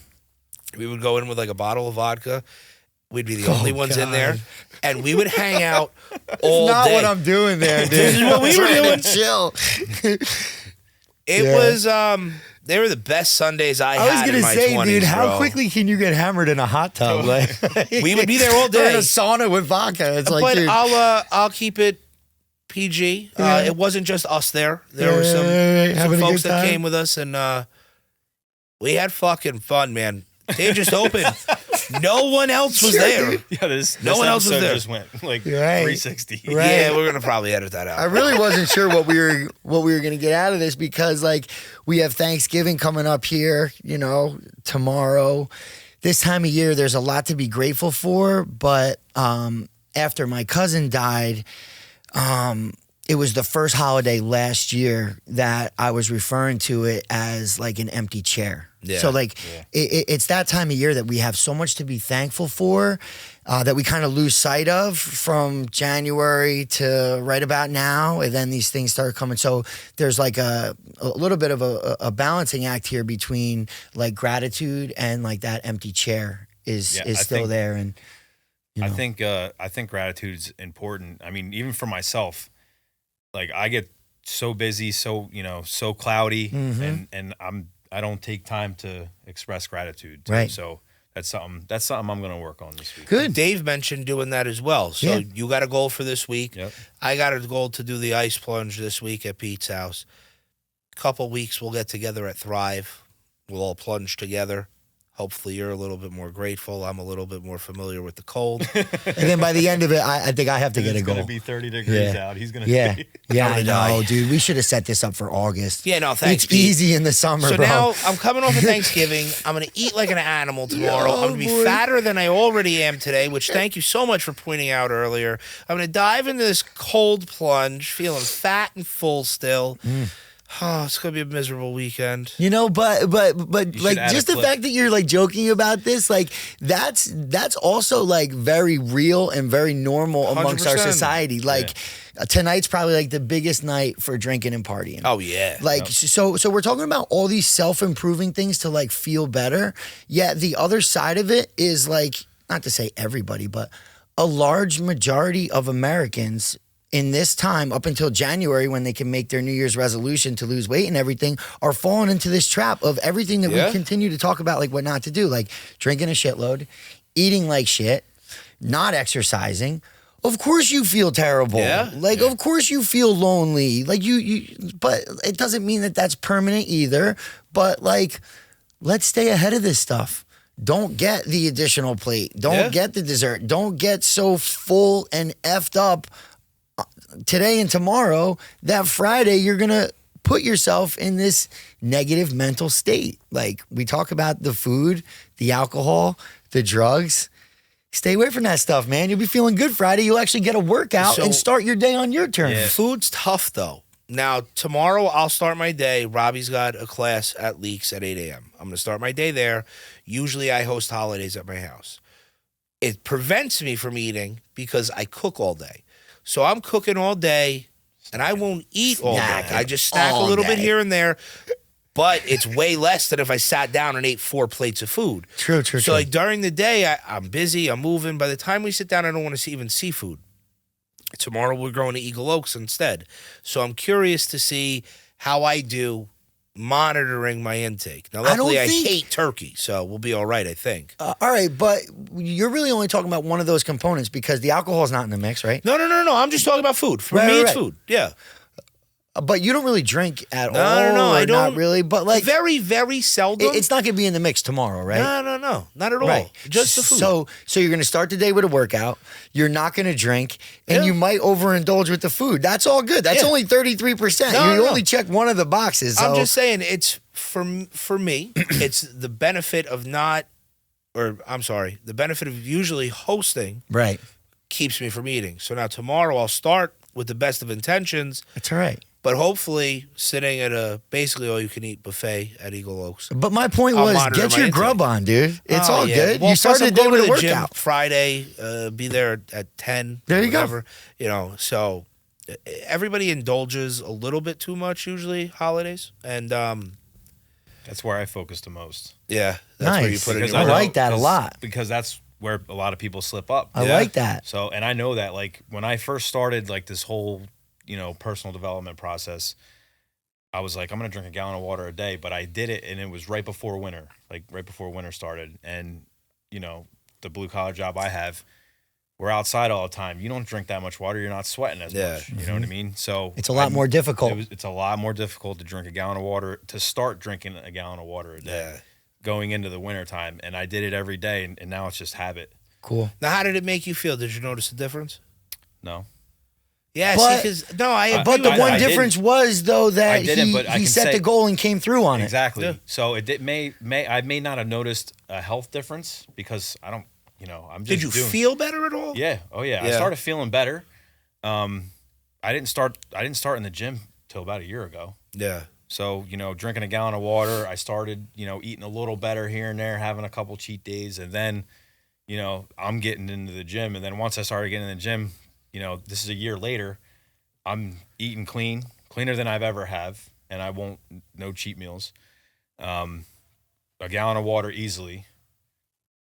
we would go in with like a bottle of vodka. We'd be the only ones in there, God. and we would hang out all Not day. what I'm doing there, dude. This is what we were I'm trying doing. to chill. It Yeah. was they were the best Sundays I I was had in gonna my say, 20s, dude, how bro. quickly can you get hammered in a hot tub? Like We would be there all Or in day. a sauna with vodka. It's like, But dude, I'll keep it PG. Yeah. It wasn't just us there. There were some having a folks good that time. came with us, and we had fucking fun, man. They just opened. No one else was Sure, there. dude. Yeah, this No one else was episode there. just went like Right. 360. Right. Yeah, we're gonna probably edit that I out. really wasn't sure what we were gonna get out of this because like we have Thanksgiving coming up here, tomorrow. This time of year, there's a lot to be grateful for. But after my cousin died, it was the first holiday last year that I was referring to it as like an empty chair. Yeah. So like it's that time of year that we have so much to be thankful for that we kind of lose sight of from January to right about now. And then these things start coming. So there's like a little bit of a balancing act here between like gratitude and like that empty chair is still there. And I think gratitude's important. I mean, even for myself, like I get so busy, so cloudy, Mm-hmm. and I don't take time to express gratitude. Too. Right. So that's something I'm gonna work on this week. good. Dave mentioned doing that as well. So Yeah. you got a goal for this week. Yep. I got a goal to do the ice plunge this week at Pete's house. Couple weeks we'll get together at Thrive. We'll all plunge together. Hopefully you're a little bit more grateful. I'm a little bit more familiar with the cold. And then by the end of it, I think I have to get a It's goal. gonna be 30 degrees Yeah. out. He's gonna Yeah. be Yeah, I'm I gonna know, die. dude. We should have set this up for August. Yeah, no, thanks, It's Pete. easy in the summer, So bro. now I'm coming off of Thanksgiving. I'm going to eat like an animal tomorrow. I'm going to be boy. fatter than I already am today, which thank you so much for pointing out earlier. I'm going to dive into this cold plunge, feeling fat and full still. Oh, it's going to be a miserable weekend. But should like add a just the clip. fact that you're like joking about this, like that's also like very real and very normal amongst our 100%. society. Like tonight's probably like the biggest night for drinking and partying. Oh, yeah. Like so we're talking about all these self-improving things to like feel better. Yet the other side of it is like, not to say everybody, but a large majority of Americans in this time up until January when they can make their New Year's resolution to lose weight and everything are falling into this trap of everything that Yeah. we continue to talk about, like what not to do, like drinking a shitload, eating like shit, not exercising. Of course you feel terrible. Yeah. Like, of course you feel lonely. Like but it doesn't mean that that's permanent either. But like, let's stay ahead of this stuff. don't get the additional plate. Don't Yeah. get the dessert. Don't get so full and effed up today and tomorrow that Friday you're going to put yourself in this negative mental state. Like we talk about the food, the alcohol, the drugs. Stay away from that stuff, man. You'll be feeling good Friday. You'll actually get a workout So- and start your day on your terms. Yeah. Food's tough though. Now tomorrow I'll start my day. Robbie's got a class at Leaks at 8 a.m. I'm gonna start my day there. Usually I host holidays at my house. It prevents me from eating because I cook all day. So I'm cooking all day and I won't eat all day. Snacking I just snack a all little bit day. here and there. But it's way less than if I sat down and ate 4 plates of food. True. So like during the day, I'm busy, I'm moving. By the time we sit down, I don't want to see even seafood. Tomorrow we're going to Eagle Oaks instead. So I'm curious to see how I do monitoring my intake. Now, luckily I hate turkey, so we'll be all right, I think. All right, but you're really only talking about one of those components because the alcohol is not in the mix, right? No. I'm just talking about food. For Right, me, right, it's right. food. Yeah. But you don't really drink at No, all. no, I or don't. Not really, but like Very, very seldom. it's not going to be in the mix tomorrow, right? No. Not at all. Right. Just the food. So you're going to start the day with a workout. You're not going to drink, and Yeah. you might overindulge with the food. That's all good. That's Yeah. only 33%. No, you no. only check one of the boxes. I'm so- just saying it's for me, it's the benefit of the benefit of usually hosting right. keeps me from eating. So now tomorrow I'll start with the best of intentions, That's all right. but hopefully sitting at a basically all you can eat buffet at Eagle Oaks. But my point I'll was, monitor get my your intake. grub on, dude. It's Oh, all yeah. good. Well, You started plus the day I'm with going a to the gym workout. Friday, be there at 10. There you go. whatever, so everybody indulges a little bit too much usually holidays. And That's where I focus the most. yeah, that's where you Nice. put it in Because your I know- like that a 'cause- lot. Because that's where a lot of people slip up. I Yeah. like that. So, and I know that, like, when I first started, like, this whole, personal development process, I was like, I'm going to drink a gallon of water a day, but I did it, and it was right before winter started. And, the blue collar job I have, we're outside all the time. You don't drink that much water. You're not sweating as Yeah. much. You know what I mean? So It's a lot more difficult. It's a lot more difficult to drink a gallon of water, to start drinking a gallon of water a day. Yeah. Going into the winter time, and I did it every day, and now it's just habit. Cool. Now, how did it make you feel? Did you notice a difference? No, Yeah, But- because I agree But the with one that. difference was though that I didn't, he, but I he can set say- the goal and came through on it. exactly. Yeah. So it did, I may not have noticed a health difference because I don't, I'm just. Did you doing, feel better at all? Yeah. Oh yeah. I Yeah. started feeling better. I didn't start in the gym till about a year ago. Yeah. So, drinking a gallon of water, I started, eating a little better here and there, having a couple cheat days. And then, I'm getting into the gym. And then once I started getting in the gym, this is a year later, I'm eating cleaner than I've ever have. And I won't, no cheat meals. A gallon of water easily.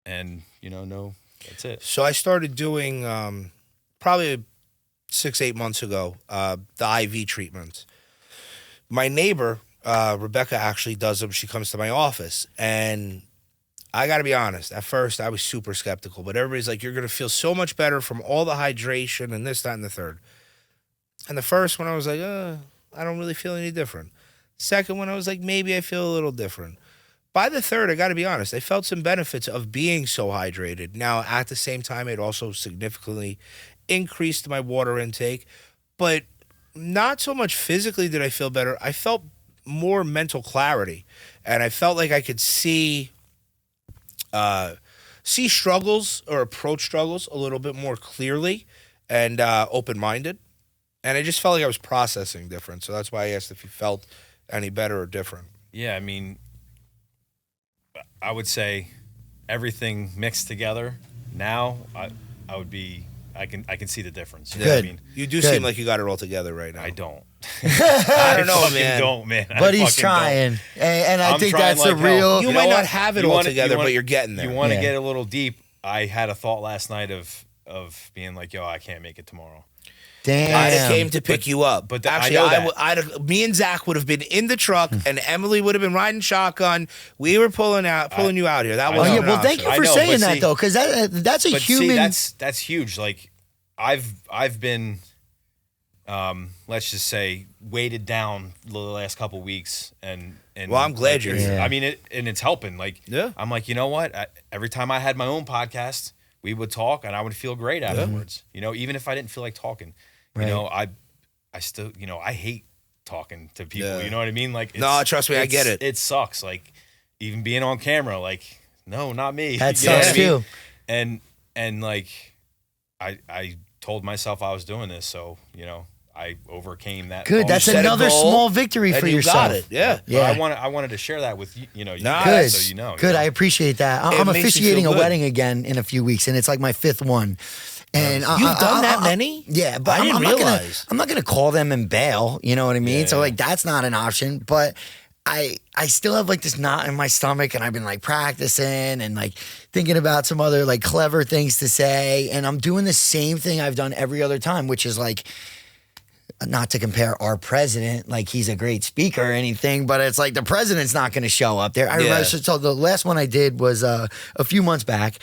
And, no, that's it. So I started doing probably 6-8 months ago the IV treatments. My neighbor Rebecca actually does them. She comes to my office, and I got to be honest. At first, I was super skeptical, but everybody's like, "You're gonna feel so much better from all the hydration and this, that, and the third." And the first one, I was like, I don't really feel any different. Second one, I was like, maybe I feel a little different. By the third, I got to be honest, I felt some benefits of being so hydrated. Now, at the same time, it also significantly increased my water intake, but not so much physically did I feel better. I felt more mental clarity, and I felt like I could see struggles or approach struggles a little bit more clearly and open-minded. And I just felt like I was processing different. So that's why I asked if you felt any better or different. Yeah, I mean, I would say everything mixed together. Now, I would be. I can see the difference. You know what I Good. mean, You do Good. seem like you got it all together right now. I don't. I don't know, fucking man. Don't, man. I But he's fucking don't. trying, and I I'm think trying that's a like hell. real. You You might know not what? have it You all wanna- together, you wanna- but you're getting there. You want to Yeah. get a little deep. I had a thought last night of being like, yo, I can't make it tomorrow. Damn. I'd have came to pick you up. but Actually, I know that. I'd have, me and Zach would have been in the truck, and Emily would have been riding shotgun. We were pulling you out here. That I was Oh know. yeah, well, thank you I for know, saying but that see- though, because that's a But human. see, that's huge. Like, I've been let's just say, weighted down the last couple weeks, and well, I'm glad you're here. I mean, it's helping. Like, yeah. I'm like, you know what? Every time I had my own podcast, we would talk, and I would feel great afterwards. You know, even if I didn't feel like talking, Right. you know, I still, you know, I hate talking to people. Yeah. You know what I mean? Like, No, trust me, I get it. It sucks. Like, even being on camera, like, no, not me. That You know what sucks I mean? too. And like, I told myself I was doing this, so you know, I overcame that. Good. That's set a another goal, small victory and for you yourself. got it. Yeah. But Yeah. I wanted to share that with you. You know, Nah, Good. so you know. Good. You know? I appreciate that. It I'm makes me officiating feel a good. wedding again in a few weeks, and it's like my 5th one. And You've done that many? Yeah, but I didn't I'm not realize. I'm not gonna call them and bail. You know what I mean? Yeah, So yeah. like that's not an option. But I still have like this knot in my stomach, and I've been like practicing and like thinking about some other like clever things to say, and I'm doing the same thing I've done every other time, which is like. Not to compare our president, like he's a great speaker or anything, but it's like the president's not going to show up there. I remember, so the last one I did was a few months back,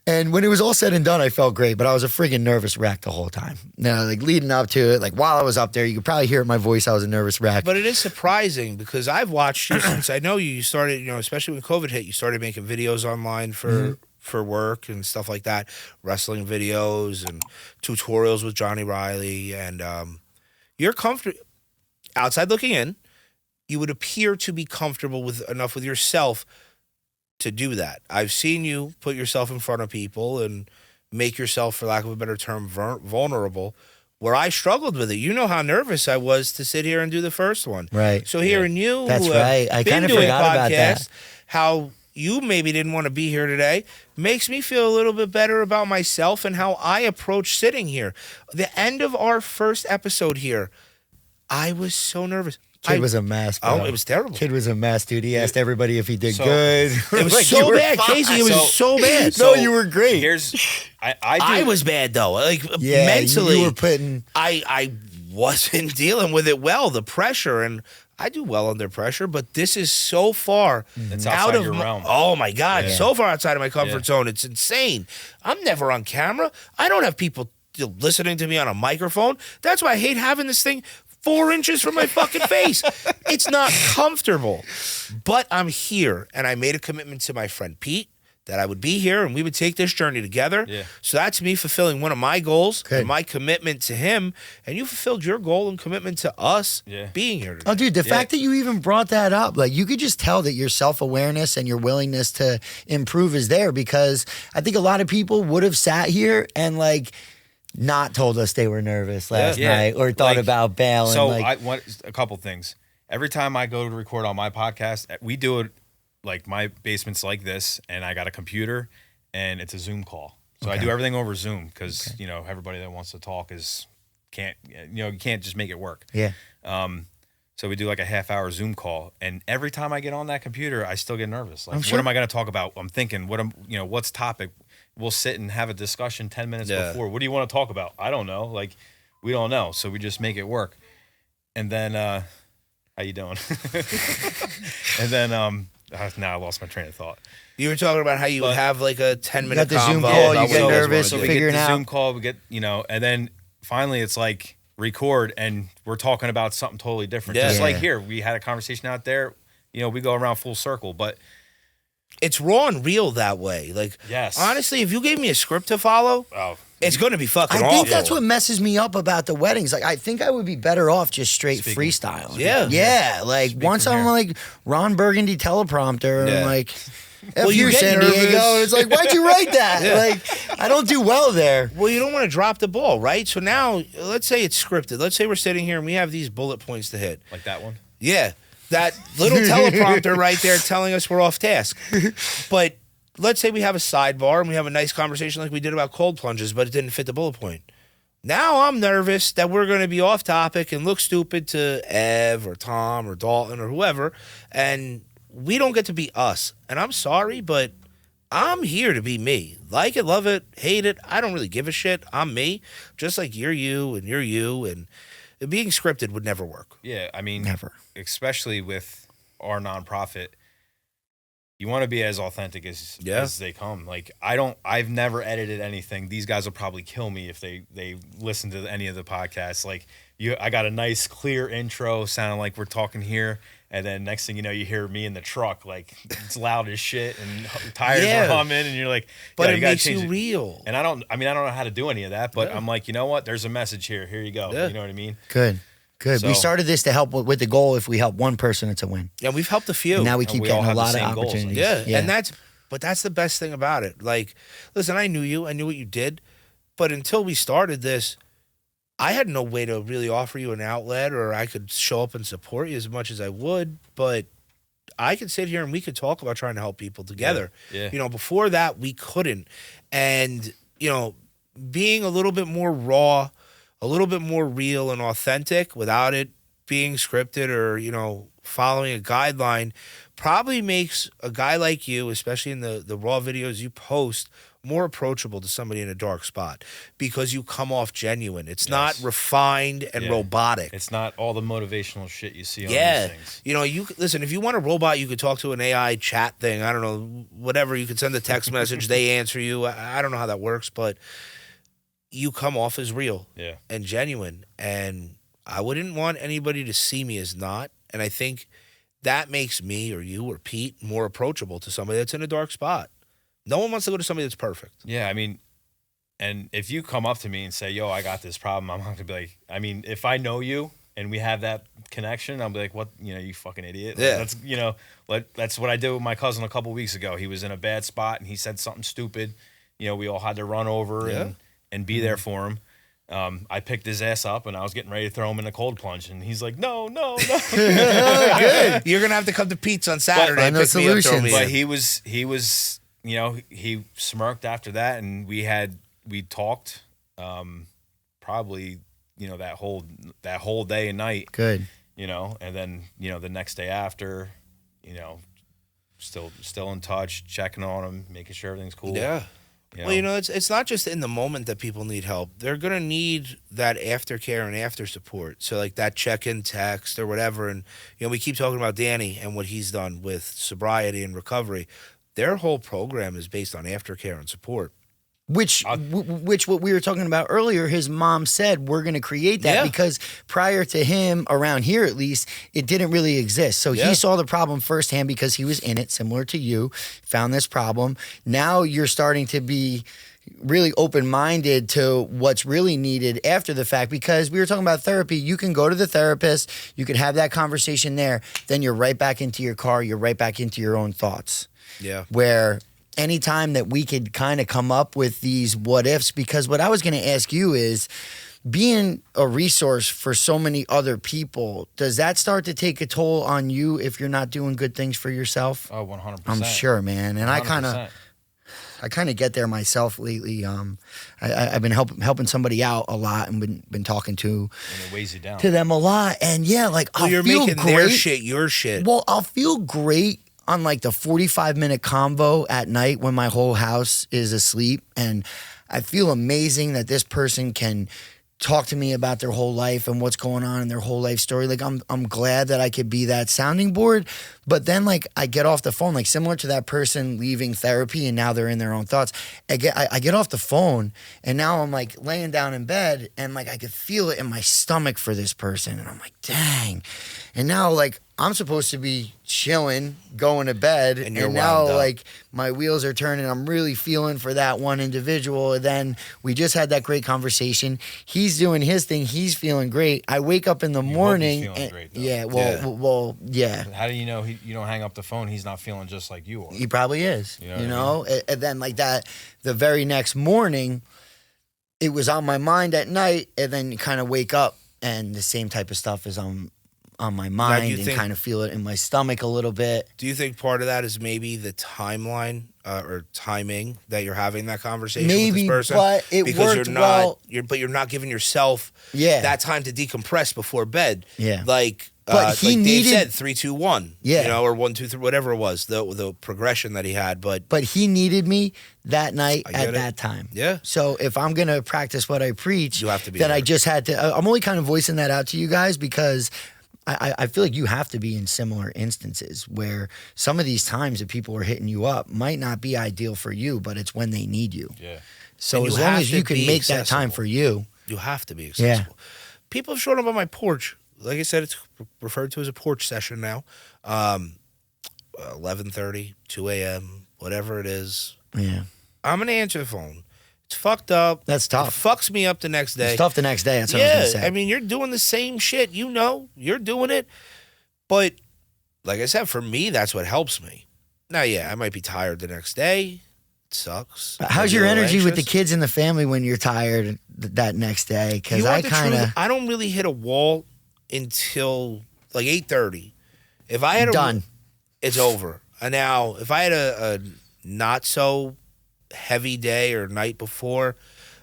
and when it was all said and done, I felt great, but I was a freaking nervous wreck the whole time. You know, like leading up to it, like while I was up there, you could probably hear it in my voice, I was a nervous wreck. But it is surprising because I've watched you since I know you. You started, you know, especially when COVID hit, you started making videos online for work and stuff like that, wrestling videos and tutorials with Johnny Riley, and you're comfortable. Outside looking in, you would appear to be comfortable with enough with yourself to do that. I've seen you put yourself in front of people and make yourself, for lack of a better term, vulnerable. Where I struggled with it, you know how nervous I was to sit here and do the first one. Right. So hearing you, That's who have right. I been kind of doing forgot about that. podcasts, how you maybe didn't want to be here today, makes me feel a little bit better about myself and how I approach sitting here. The end of our first episode here, I was so nervous. Kid was a mess, bro. Oh, it was terrible. Kid was a mess, dude. He asked everybody if he did So- good. It was Like, you so were bad, fine. Casey. It was so bad. No, you were great. Here's, I I do. was bad though. Like Yeah, mentally, you were putting. I wasn't dealing with it well. The pressure, and I do well under pressure, but this is so far It's out outside of your my, realm. oh my god, Yeah. so far outside of my comfort Yeah. zone. It's insane. I'm never on camera. I don't have people listening to me on a microphone. That's why I hate having this thing 4 inches from my fucking face. It's not comfortable. But I'm here, and I made a commitment to my friend Pete that I would be here and we would take this journey together. Yeah. So that's me fulfilling one of my goals Good. and my commitment to him. And you fulfilled your goal and commitment to us Yeah. being here today. Oh, dude, the Yeah. fact that you even brought that up, like you could just tell that your self-awareness and your willingness to improve is there, because I think a lot of people would have sat here and like not told us they were nervous last Yeah. night or thought Like, about bailing. So like, I want a couple things. Every time I go to record on my podcast, we do it like my basement's like this, and I got a computer, and it's a Zoom call. So I do everything over Zoom because you know everybody that wants to talk can't you can't just make it work. yeah. So we do like a half-hour Zoom call, and every time I get on that computer, I still get nervous. Like, I'm sure. what am I going to talk about? I'm thinking, what's topic? We'll sit and have a discussion 10 minutes Yeah. before. What do you want to talk about? I don't know. Like, we don't know, so we just make it work. And then, how you doing? And then, now I lost my train of thought. You were talking about how you would But- have like a 10-minute got the Zoom convo call, about you get what was nervous, going we on. figuring get the out. Zoom call, we get, and then finally it's like record and we're talking about something totally different. Yeah. Just like Yeah. here, we had a conversation out there, we go around full circle, but It's raw and real that way. Like, yes. honestly, if you gave me a script to follow, Oh, it's going to be fucking I awful. think that's what messes me up about the weddings. Like, I think I would be better off just straight Speaking- freestyle. Yeah. Yeah. Like, once from I'm here. like Ron Burgundy teleprompter, Yeah. and like, Well, F you you, get San nervous. Diego. It's like, why'd you write that? Yeah. Like, I don't do well there. Well, you don't want to drop the ball, right? So now, let's say it's scripted. Let's say we're sitting here and we have these bullet points to hit. like that one. Yeah, that little teleprompter right there telling us we're off task. But let's say we have a sidebar and we have a nice conversation like we did about cold plunges, but it didn't fit the bullet point. Now I'm nervous that we're going to be off topic and look stupid to Ev or Tom or Dalton or whoever, and we don't get to be us. And I'm sorry, but I'm here to be me. Like it, love it, hate it. I don't really give a shit. I'm me, just like you're you, and being scripted would never work. Yeah, I mean, Never. especially with our nonprofit, you want to be as authentic as they come. Like, I've never edited anything. These guys will probably kill me if they listen to any of the podcasts. Like, I got a nice clear intro, sounding like we're talking here. And then next thing you know, you hear me in the truck, like it's loud as shit, and tires are humming, and you're like, but it makes you real. And I don't know how to do any of that, but I'm like, you know what? There's a message here. Here you go. You know what I mean? Good. So, we started this to help with the goal. If we help one person, it's a win. Yeah, we've helped a few. And now we keep getting a lot of opportunities. Yeah, and that's the best thing about it. Like, listen, I knew you. I knew what you did. But until we started this, I had no way to really offer you an outlet, or I could show up and support you as much as I would. But I could sit here and we could talk about trying to help people together. Yeah. You know, before that, we couldn't. And, you know, being a little bit more raw, a little bit more real and authentic without it being scripted or, you know, following a guideline probably makes a guy like you, especially in the raw videos you post, more approachable to somebody in a dark spot because you come off genuine. It's not refined and robotic. It's not all the motivational shit you see on these things. You know, listen, if you want a robot, you could talk to an AI chat thing. I don't know, whatever. You could send a text message. They answer you. I don't know how that works, but you come off as real and genuine. And I wouldn't want anybody to see me as not. And I think that makes me or you or Pete more approachable to somebody that's in a dark spot. No one wants to go to somebody that's perfect. Yeah, I mean, and if you come up to me and say, yo, I got this problem, I'm not going to be like, I mean, if I know you and we have that connection, I'll be like, what, you know, you fucking idiot. Yeah. That's, you know, that's what I did with my cousin a couple weeks ago. He was in a bad spot and he said something stupid. You know, we all had to run over and be there for him. I picked his ass up and I was getting ready to throw him in a cold plunge, and he's like, no. Good. You're going to have to come to Pete's on Saturday and pick me up, throw me But in. he was, you know, he smirked after that, and we talked probably, you know, that whole day and night. Good. You know, and then, you know, the next day after, you know, still in touch, checking on him, making sure everything's cool. Yeah. You know? Well, you know, it's not just in the moment that people need help. They're going to need that aftercare and after support. So like that check-in text or whatever. And, you know, we keep talking about Danny and what he's done with sobriety and recovery. Their whole program is based on aftercare and support. Which what we were talking about earlier, his mom said, we're going to create that because prior to him, around here at least, it didn't really exist. So he saw the problem firsthand because he was in it, similar to you, found this problem. Now you're starting to be really open-minded to what's really needed after the fact, because we were talking about therapy. You can go to the therapist, you can have that conversation there, then you're right back into your car, you're right back into your own thoughts. Yeah. Where anytime that we could kind of come up with these what ifs, because what I was going to ask you is, being a resource for so many other people, does that start to take a toll on you if you're not doing good things for yourself? Oh, 100%. I'm sure, man. And 100%. I kind of get there myself lately. I've been helping somebody out a lot and been talking to And it weighs you down. to them a lot. And yeah, like I'll you're feel making great. their shit your shit. Well, I'll feel great on like the 45-minute convo at night when my whole house is asleep, and I feel amazing that this person can talk to me about their whole life and what's going on in their whole life story. Like I'm glad that I could be that sounding board. But then like I get off the phone, like similar to that person leaving therapy and now they're in their own thoughts. I get off the phone and now I'm like laying down in bed and like I could feel it in my stomach for this person. And I'm like, dang. And now like I'm supposed to be chilling, going to bed, and now like my wheels are turning. I'm really feeling for that one individual. And then we just had that great conversation. He's doing his thing. He's feeling great. I wake up in the morning. Hope he's feeling great, though. Yeah, well, yeah. How do you know you don't hang up the phone? He's not feeling just like you are. He probably is. You know what I mean? And then like that, the very next morning, it was on my mind at night, and then you kind of wake up and the same type of stuff is on my mind and kind of feel it in my stomach a little bit. Do you think part of that is maybe the timeline or timing that you're having that conversation Maybe, with this person? but it because worked you're not, well. You're not giving yourself that time to decompress before bed. Yeah. Like, But he like needed, Dave said, 3, 2, 1. Yeah. You know, or 1, 2, 3, whatever it was, the progression that he had. But he needed me that night at that time. Yeah. So if I'm going to practice what I preach, You have to be then there. I just had to. I'm only kind of voicing that out to you guys because I feel like you have to be in similar instances where some of these times that people are hitting you up might not be ideal for you, but it's when they need you. Yeah. So And as you long have as to you can be make that time accessible. for you. you have to be accessible. people have shown up on my porch. Like I said, it's referred to as a porch session now. 11:30, 2 a.m., whatever it is. Yeah. I'm going to answer the phone. It's fucked up. That's tough. It fucks me up the next day. It's tough the next day. That's what I was going to say. I mean, you're doing the same shit. You know, you're doing it. But like I said, for me, that's what helps me. Now, yeah, I might be tired the next day. It sucks. How's your energy with the anxious. kids and the family when you're tired that next day? Because You I want the kind truth? of I don't really hit a wall until like 8:30. If I had done. It's over. And now, if I had a not so heavy day or night before,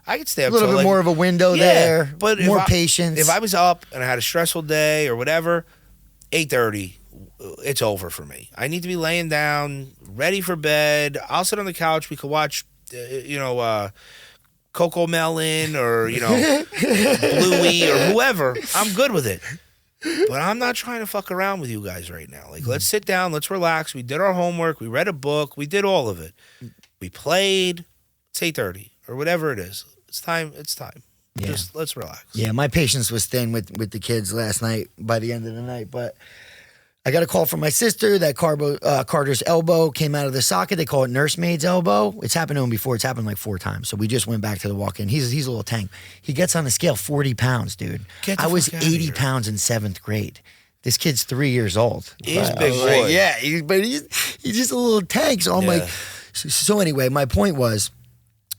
I could stay A up little till bit like, more of a window there, but more patience. If I was up and I had a stressful day or whatever, 8:30, it's over for me. I need to be laying down, ready for bed. I'll sit on the couch. We could watch, Coco Melon or, Bluey or whoever. I'm good with it. But I'm not trying to fuck around with you guys right now. Like, let's sit down. Let's relax. We did our homework. We read a book. We did all of it. We played. It's 8:30 or whatever it is. It's time. Yeah. Just let's relax. Yeah, my patience was thin with the kids last night by the end of the night. But I got a call from my sister that Carter's elbow came out of the socket. They call it nursemaid's elbow. It's happened to him before. It's happened like 4 times. So we just went back to the walk-in. He's a little tank. He gets on the scale 40 pounds, dude. I was 80 pounds in 7th grade. This kid's 3 years old. He's But big I was like, boy. yeah, he's just a little tank. So I'm like, so anyway, my point was,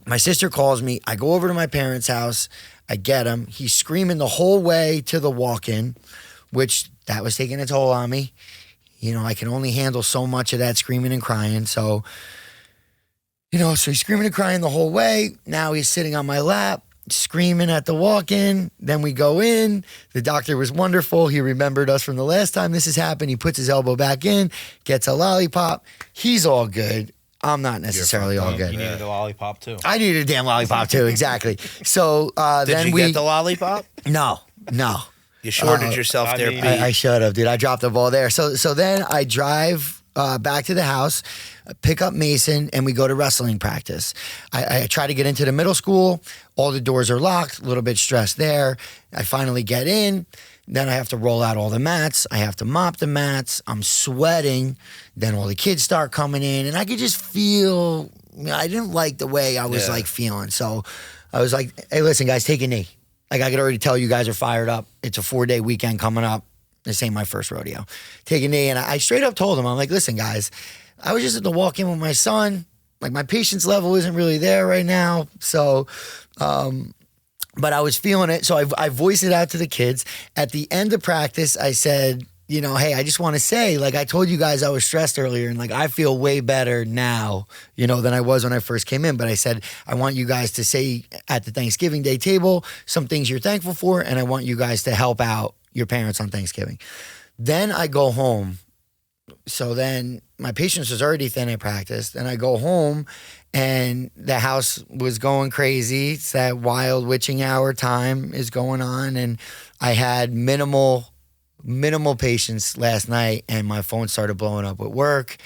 my sister calls me. I go over to my parents' house. I get him. He's screaming the whole way to the walk-in, which that was taking a toll on me. I can only handle so much of that screaming and crying. So, so he's screaming and crying the whole way. Now he's sitting on my lap, screaming at the walk-in. Then we go in. The doctor was wonderful. He remembered us from the last time this has happened. He puts his elbow back in, gets a lollipop. He's all good. I'm not necessarily all good. You needed a lollipop too. I needed a damn lollipop too, exactly. So Did then you get the lollipop? No. You shorted yourself I there, mean- Pete. I should have, dude. I dropped the ball there. So then I drive back to the house, pick up Mason, and we go to wrestling practice. I try to get into the middle school. All the doors are locked. A little bit stressed there. I finally get in. Then I have to roll out all the mats. I have to mop the mats. I'm sweating. Then all the kids start coming in, and I could just feel. I didn't like the way I was feeling. So I was like, "Hey, listen, guys, take a knee." Like, I could already tell you guys are fired up. It's a 4-day weekend coming up. This ain't my first rodeo. Take a knee. And I straight up told him, I'm like, listen, guys, I was just at the walk-in with my son. Like, my patience level isn't really there right now. So, but I was feeling it. So I voiced it out to the kids. At the end of practice, I said, hey, I just want to say, like, I told you guys I was stressed earlier, and like, I feel way better now, than I was when I first came in. But I said, I want you guys to say at the Thanksgiving Day table some things you're thankful for, and I want you guys to help out your parents on Thanksgiving. Then I go home. So then my patience was already thin at practice. Then I go home, and the house was going crazy. It's that wild witching hour time is going on, and I had minimal patience last night, and my phone started blowing up at work.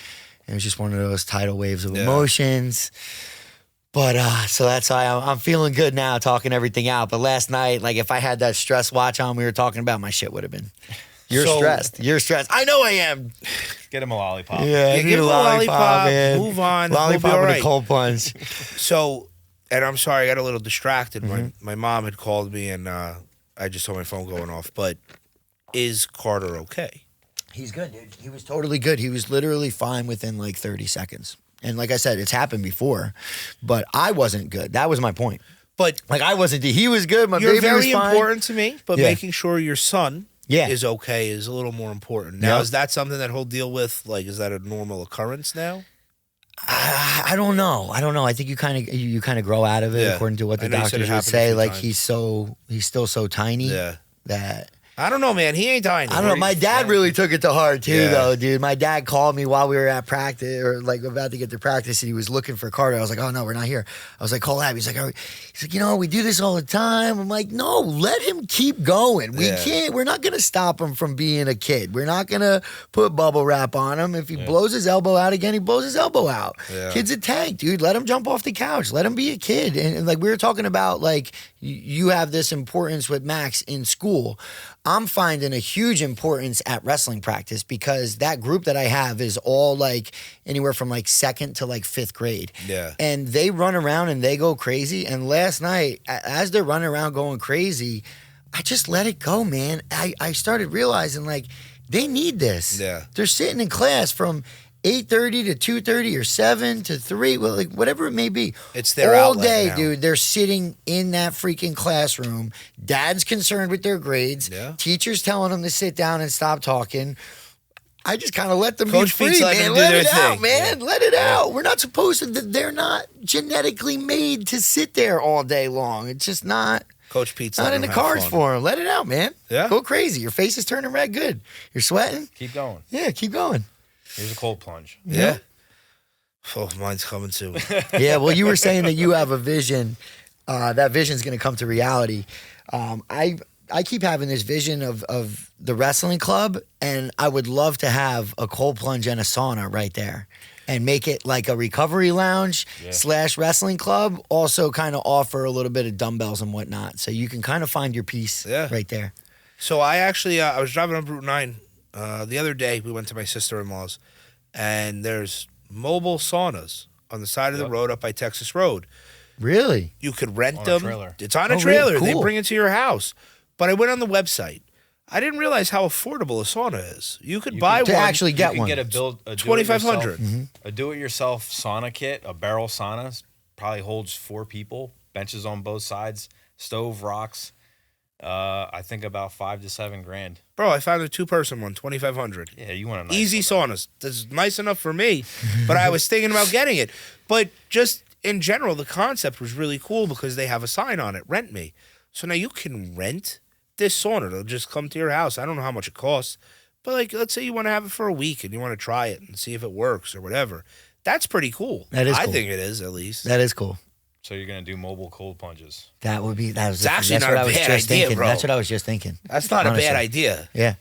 It was just one of those tidal waves of emotions. But so that's why I'm feeling good now, talking everything out. But last night, like, if I had that stress watch on we were talking about, my shit would have been. You're stressed. I know I am. Get him a lollipop. Yeah, I need give a him a lollipop, man. move on. Lollipop We'll be all with right. a cold punch. So, and I'm sorry, I got a little distracted. My mom had called me, and I just saw my phone going off. But is Carter okay? He's good, dude. He was totally good. He was literally fine within like 30 seconds. And like I said, it's happened before, but I wasn't good. That was my point. But Like, I wasn't. He was good. My you're baby was very fine. important to me. But Yeah. making sure your son Yeah. is okay is a little more important. Now, Yep. is that something that he'll deal with? Like, is that a normal occurrence now? I don't know. I think you kind of grow out of it, Yeah. according to what I the know you said doctors it would happened a say. few Like, times. he's still so tiny Yeah. that I don't know, man. He ain't dying. I don't know. My dad really took it to heart too, though, dude. My dad called me while we were at practice, or like about to get to practice, and he was looking for Carter. I was like, "Oh no, we're not here." I was like, "Call Abby." He's like, "You know, we do this all the time." I'm like, "No, let him keep going. We can't. We're not gonna stop him from being a kid. We're not gonna put bubble wrap on him. If he blows his elbow out again, he blows his elbow out. Kid's a tank, dude. Let him jump off the couch. Let him be a kid." And like we were talking about, like you have this importance with Max in school. I'm finding a huge importance at wrestling practice because that group that I have is all like anywhere from like 2nd to like 5th grade. Yeah. And they run around and they go crazy. And last night, as they're running around going crazy, I just let it go, man. I started realizing like they need this. Yeah. They're sitting in class from 8:30 to 2:30 or 7 to 3, well, like whatever it may be. It's their all outlet day, now. dude. They're sitting in that freaking classroom. Dad's concerned with their grades. Yeah. Teachers telling them to sit down and stop talking. I just kind of let them Coach be free, Pete's letting man. them do Let their it out, thing. man. Let it out. We're not supposed to. They're not genetically made to sit there all day long. It's just not. Coach Pete's Not letting in the him have cards fun. for him. Let it out, man. Yeah. Go crazy. Your face is turning red. Good. You're sweating. Keep going. Yeah, keep going. Here's a cold plunge. Yeah. Oh, mine's coming soon. Yeah, well, you were saying that you have a vision. That vision's going to come to reality. I keep having this vision of the wrestling club, and I would love to have a cold plunge and a sauna right there, and make it like a recovery lounge / wrestling club. Also, kind of offer a little bit of dumbbells and whatnot, so you can kind of find your piece right there. So I actually, I was driving up Route 9 the other day. We went to my sister-in-law's, and there's mobile saunas on the side of the road up by Texas Road. Really? You could rent On a them. trailer. It's on a Oh, trailer. really? They Cool. bring it to your house. But I went on the website. I didn't realize how affordable a sauna is. You could buy To one. actually get You can one. get a $2,500. A do-it-yourself sauna kit, a barrel sauna, probably holds 4 people, benches on both sides, stove, rocks. I think about $5 to $7 grand. Bro, I found a 2-person one, $2,500. Yeah, you want a nice Easy one. saunas. This is nice enough for me, but I was thinking about getting it. But just in general, the concept was really cool because they have a sign on it, rent me. So now you can rent this sauna. It'll just come to your house. I don't know how much it costs, but like, let's say you want to have it for a week and you want to try it and see if it works or whatever. That's pretty cool. That is I cool. think it is, at least. That is cool. So you're going to do mobile cold plunges. That would be. It's actually that's not what a I was bad just idea, thinking. bro. That's what I was just thinking. That's not Honestly. a bad idea. Yeah.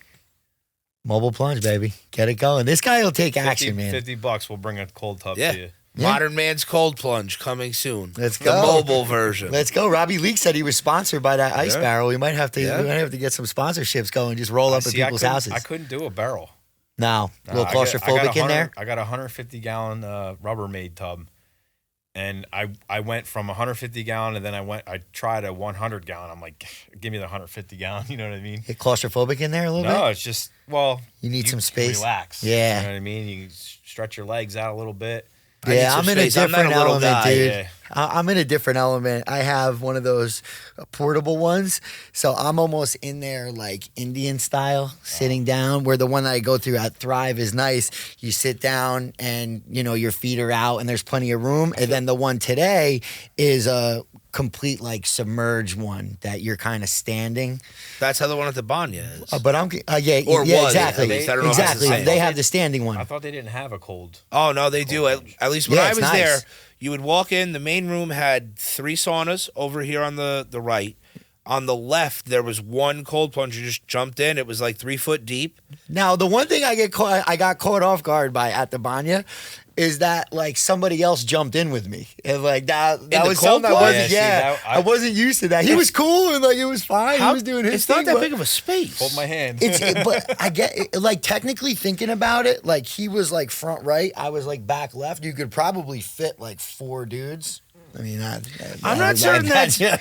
Mobile plunge, baby. Get it going. This guy will take action, man. $50, we'll bring a cold tub Yeah. to you. Yeah. Modern Man's Cold Plunge coming soon. Let's The go. mobile version. Let's go. Robbie Leake said he was sponsored by that ice Yeah. barrel. We might have to. Yeah. We might have to get some sponsorships going. Just roll up at See, people's houses. I couldn't do a barrel. No, a little I got claustrophobic in there. I got a 150-gallon Rubbermaid tub, and I went from 150-gallon, and then I tried a 100-gallon. I'm like, give me the 150-gallon. You know what I mean? Get claustrophobic in there a little No, bit. it's just You need some can space. Relax. Yeah. You know what I mean? You can stretch your legs out a little bit. I need Yeah, some I'm in a space. I'm not different a little element, guy. dude. Yeah. I'm in a different element. I have one of those portable ones, so I'm almost in there like Indian style, sitting down. Where the one that I go through at Thrive is nice. You sit down and your feet are out, and there's plenty of room. And then the one today is a complete like submerged one that you're kind of standing. That's how the one at the Banya is. But I'm yeah, Or yeah, was, exactly, at least. I don't know if it's the exactly. same. They have the standing one. I thought they didn't have a cold. Oh, no, they do. At least when Yeah, I it's was nice. there, you would walk in. The main room had 3 saunas over here on the right. On the left, there was one cold plunge. You just jumped in. It was like 3 foot deep. Now, the one thing I got caught off guard by at the Banya is that like somebody else jumped in with me, and like that the was cold something I plunge? wasn't. Yeah, see, Yeah, that- I wasn't used to that. He was cool and like it was fine. He was doing his It's thing. not that but big of a space. Hold my hand. but I get it, like technically thinking about it, like he was like front right, I was like back left. You could probably fit like 4 dudes. I mean, I'm not certain that's kind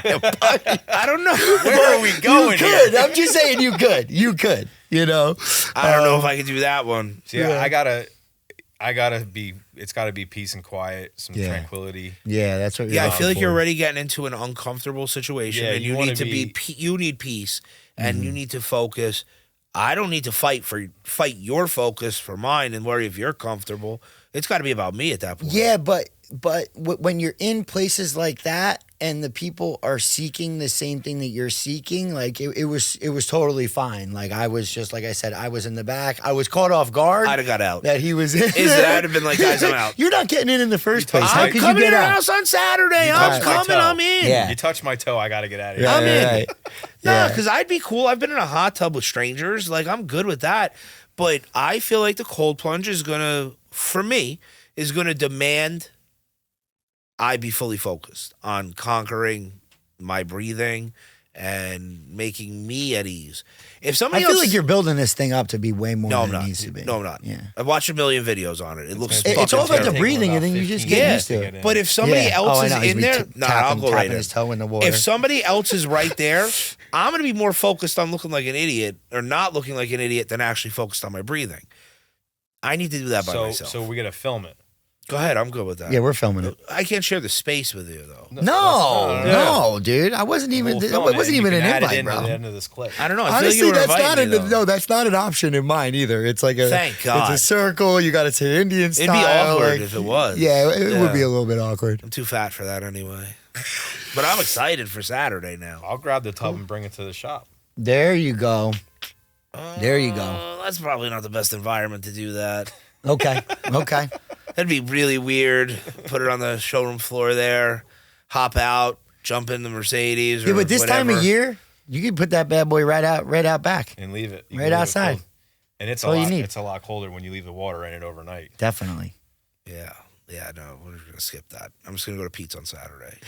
of funny. I don't know. Where are we going You here? could. I'm just saying you could. You could. I don't know if I could do that one. See, I gotta be. It's got to be peace and quiet, some tranquility. Yeah, that's what. Yeah, I feel like you're already getting into an uncomfortable situation, Yeah, and you you wanna need to be. You need peace, and you need to focus. I don't need to fight your focus for mine and worry if you're comfortable. It's got to be about me at that point. Yeah, but when you're in places like that, and the people are seeking the same thing that you're seeking, like it was totally fine. Like I was just, like I said, I was in the back. I was caught off guard. I'd have got out. That he was in. I'd have been like, guys, I'm out. You're not getting in the first place. How I'm could coming you to get your out? house on Saturday. I'm coming. I'm in. Yeah. You touch my toe, I got to get out of here. Right, I'm in. right. No, Yeah. because I'd be cool. I've been in a hot tub with strangers. Like, I'm good with that. But I feel like the cold plunge is going to, for me, is going to demand I be fully focused on conquering my breathing and making me at ease. If somebody I feel else, like you're building this thing up to be way more no, I'm than not. it needs to be. No, I'm not. Yeah. I've watched a million videos on it. It looks gonna fucking It's all about the terrible. breathing, and then you just get used to it. But if somebody Yeah. else I is know. He's in there, I'll go right tapping in. his toe in the water. If somebody else is right there, I'm going to be more focused on looking like an idiot or not looking like an idiot than actually focused on my breathing. I need to do that by myself. So we got to film it. Go ahead. I'm good with that. Yeah, we're filming it. I can't share the space with you, though. No, dude. I wasn't even. We'll It film it, wasn't and even you an can add it invite, into bro. the end of this clip. I don't know. I feel like Honestly, you were that's not inviting me, though. no. That's not an option in mine either. It's like a. Thank God. It's a circle. You got to say Indian style. It'd be awkward like- if it was. Yeah, it would Yeah. be a little bit awkward. I'm too fat for that anyway. But I'm excited for Saturday now. I'll grab the tub and bring it to the shop. There you go. There you go. That's probably not the best environment to do that. Okay. Okay. That'd be really weird. Put it on the showroom floor there, hop out, jump in the Mercedes. Or Yeah, but this time of whatever. year, you can put that bad boy right out back. And leave it. You Right can leave it outside. cold. And it's all you need. It's a lot colder when you leave the water in it overnight. Definitely. Yeah, no, we're gonna skip that. I'm just gonna go to Pete's on Saturday,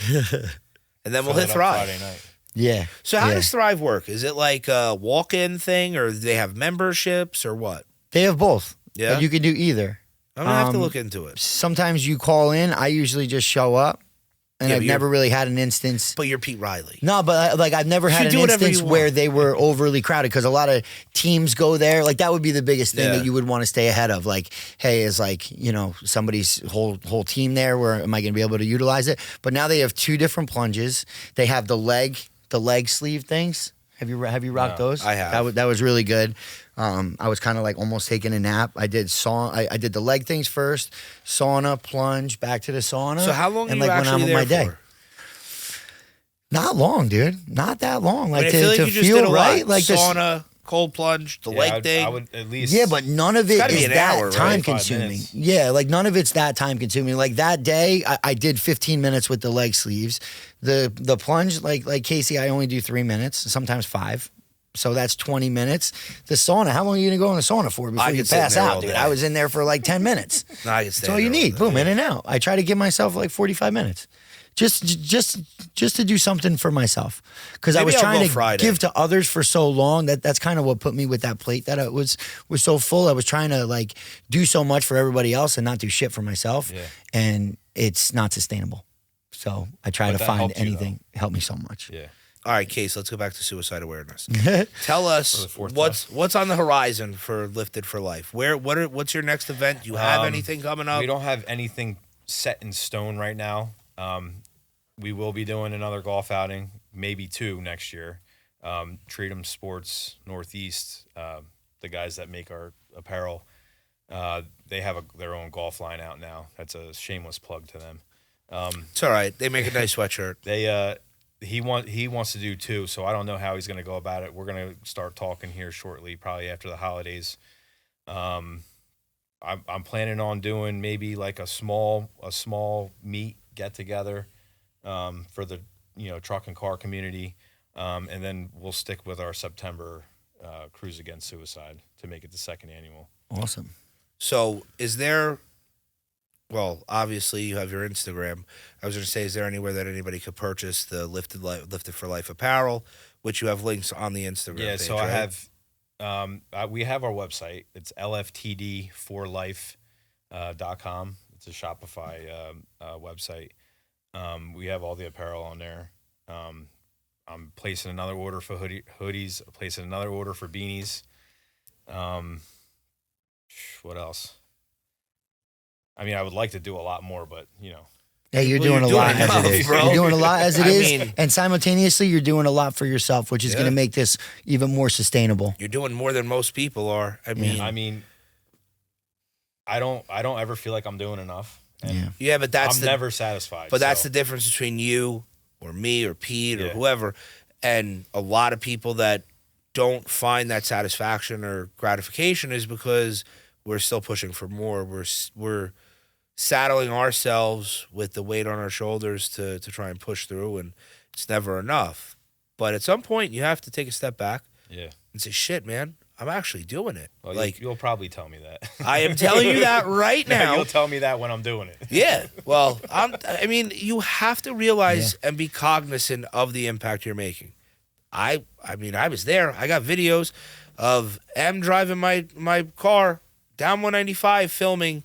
and then we'll Fill hit it up Thrive. Friday night. Yeah. So how yeah. does Thrive work? Is it like a walk-in thing, or do they have memberships, or what? They have both. Yeah? You can do either. I'm gonna have to look into it. Sometimes you call in. I usually just show up, and Yeah, I've but never really had an instance. But you're Pete Riley. No, but like I've never had You an do whatever instance you where want. they were overly crowded because a lot of teams go there. Like that would be the biggest thing Yeah. that you would want to stay ahead of. Like, hey, is like somebody's whole team there? Where am I going to be able to utilize it? But now they have two different plunges. They have the leg sleeve things. Have you rocked No, those? I have. That was really good. I was kind of like almost taking a nap. I did I did the leg things first, sauna, plunge, back to the sauna. So how long are and you like when actually I'm there on my day. for? Not long, dude. Not that long. Like I feel like to you just feel did a right, lot. like this. Sauna, cold plunge, the leg thing. I would at least. Yeah, but none of it gotta be is an that hour, right? time 5 consuming. minutes. Yeah, like none of it's that time consuming. Like that day, I did 15 minutes with the leg sleeves. The plunge, like Casey, I only do 3 minutes, sometimes 5. So that's 20 minutes. The sauna, how long are you gonna go in the sauna for before I you could sit in pass there out, all dude? day. I was in there for like 10 minutes. No, I can stay That's all you there all need. day. Boom, in and out. I try to give myself like 45 minutes. Just to do something for myself, because I Maybe was I'll trying go to Friday. give to others for so long that's kind of what put me with that plate that it was so full. I was trying to like do so much for everybody else and not do shit for myself, Yeah. and it's not sustainable. So I try But to that find helped you, anything help me so much. Yeah. All right, Case, let's go back to suicide awareness. Tell For us the fourth what's on the horizon for Lifted for Life. What's your next event? You have anything coming up? We don't have anything set in stone right now. We will be doing another golf outing, maybe 2 next year. Treatum Sports Northeast, the guys that make our apparel, they have their own golf line out now. That's a shameless plug to them. It's all right. They make a nice sweatshirt. He wants to do 2, so I don't know how he's going to go about it. We're going to start talking here shortly, probably after the holidays. I'm planning on doing maybe like a small meet get together for the truck and car community, and then we'll stick with our September Cruise Against Suicide to make it the 2nd annual. Awesome. So is there, well, obviously you have your Instagram. I was going to say, is there anywhere that anybody could purchase the Lifted for Life apparel, which you have links on the Instagram Yeah, page, so right? I have we have our website. It's lftdforlife.com. It's a Shopify website. We have all the apparel on there. I'm placing another order for hoodies, placing another order for beanies. What else? I mean, I would like to do a lot more, but Hey, you're Well, doing you're a lot doing as it enough, is. bro. You're doing a lot as it I is, mean- and simultaneously you're doing a lot for yourself, which is Yeah. going to make this even more sustainable. You're doing more than most people are. I mean, I don't ever feel like I'm doing enough. And Yeah. yeah, but that's I'm never satisfied. But that's so. the difference between you, or me or Pete or Yeah. whoever, and a lot of people that don't find that satisfaction or gratification is because we're still pushing for more. We're saddling ourselves with the weight on our shoulders to try and push through, and it's never enough. But at some point, you have to take a step back Yeah. and say, shit, man, I'm actually doing it. Well, like, you'll probably tell me that. I am telling you that right now. You'll tell me that when I'm doing it. Yeah. Well, I mean, you have to realize and be cognizant of the impact you're making. I mean, I was there. I got videos of M driving my car down 195 filming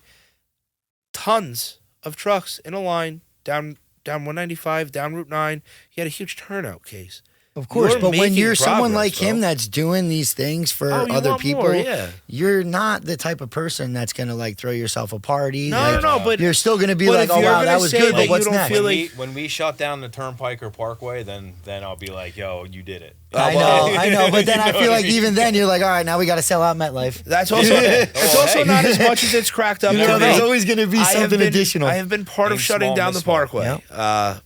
tons of trucks in a line down 195, down Route 9. He had a huge turnout case. Of course, You're but when making you're someone progress, like him bro. that's doing these things for Oh, you other want people, more, yeah. you're not the type of person that's gonna like throw yourself a party. No, like, no, but you're still gonna be but like, if oh you're wow, gonna that was say good, that but you what's don't next? feel When, like- when we shut down the Turnpike or Parkway, then I'll be like, yo, you did it. I know, but then I feel like even then you're like, all right, now we got to sell out MetLife. That's also it's also not as much as it's cracked up You to know, be. there's always gonna be I have something been- additional. I have been part of Aim shutting small, down the miss small. Parkway. Yep.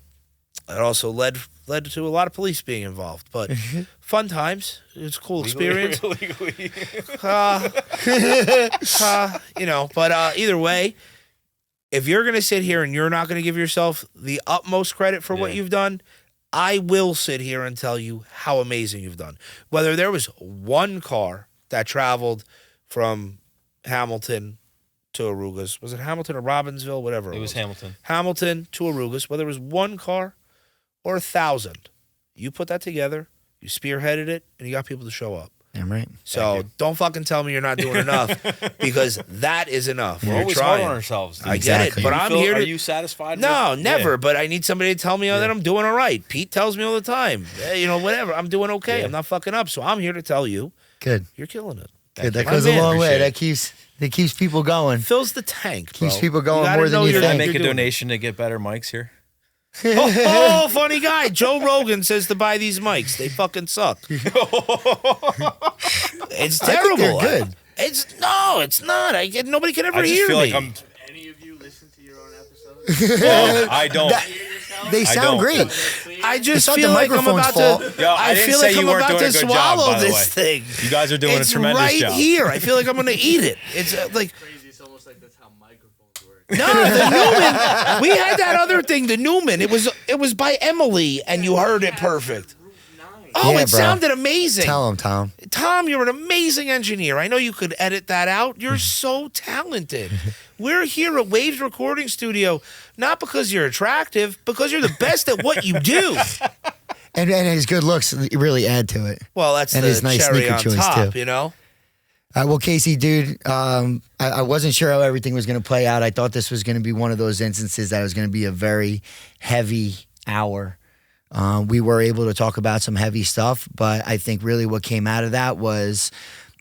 It also led to a lot of police being involved, but fun times. It's a cool experience. Legally. But either way, if you're going to sit here and you're not going to give yourself the utmost credit for what Yeah. you've done, I will sit here and tell you how amazing you've done. Whether there was one car that traveled from Hamilton to Arugas, was it Hamilton or Robbinsville, whatever It was Hamilton. Hamilton to Arugas, whether it was one car or 1,000, you put that together, you spearheaded it, and you got people to show up. I'm right. So don't fucking tell me you're not doing enough, because that is enough. We're You're always trying. hard on ourselves. dude. I get it, Exactly. but I'm here Are to. you satisfied? No, with, never. Yeah. But I need somebody to tell me that I'm doing all right. Pete tells me all the time. Whatever. I'm doing okay. Yeah. I'm not fucking up. So I'm here to tell you, Good. you're killing it. Good. That you. goes My a man. long way. Appreciate That keeps people going. Fills the tank, bro. Keeps people You going gotta more than know you you're- Can I think. make a you're doing- donation to get better mics here? Oh, funny guy. Joe Rogan says to buy these mics. They fucking suck. It's I think terrible. they're good. It's not. Nobody can ever I just hear feel me. like I'm. Any of you listen to your own episodes? Well, I don't. They sound don't. great. I just not feel the like I'm microphone's about fault. to. Yo, I didn't feel say like you I'm weren't about doing to a good job, swallow by the this way. thing. You guys are doing It's a tremendous right job. here. I feel like I'm gonna eat it. It's like Crazy. It's almost like that's how microphones work. no, the Newman. We had that other thing, the Newman. It was by Emily, and you heard it perfect. Route 9. Oh, Yeah, it bro. sounded amazing. Tell him, Tom. Tom, you're an amazing engineer. I know you could edit that out. You're so talented. We're here at Waves Recording Studio, not because you're attractive, because you're the best at what you do. And his good looks really add to it. Well, that's And the his nice cherry sneaker on choice, top, too. you know? Well, Casey, dude, I wasn't sure how everything was going to play out. I thought this was going to be one of those instances that was going to be a very heavy hour. We were able to talk about some heavy stuff, but I think really what came out of that was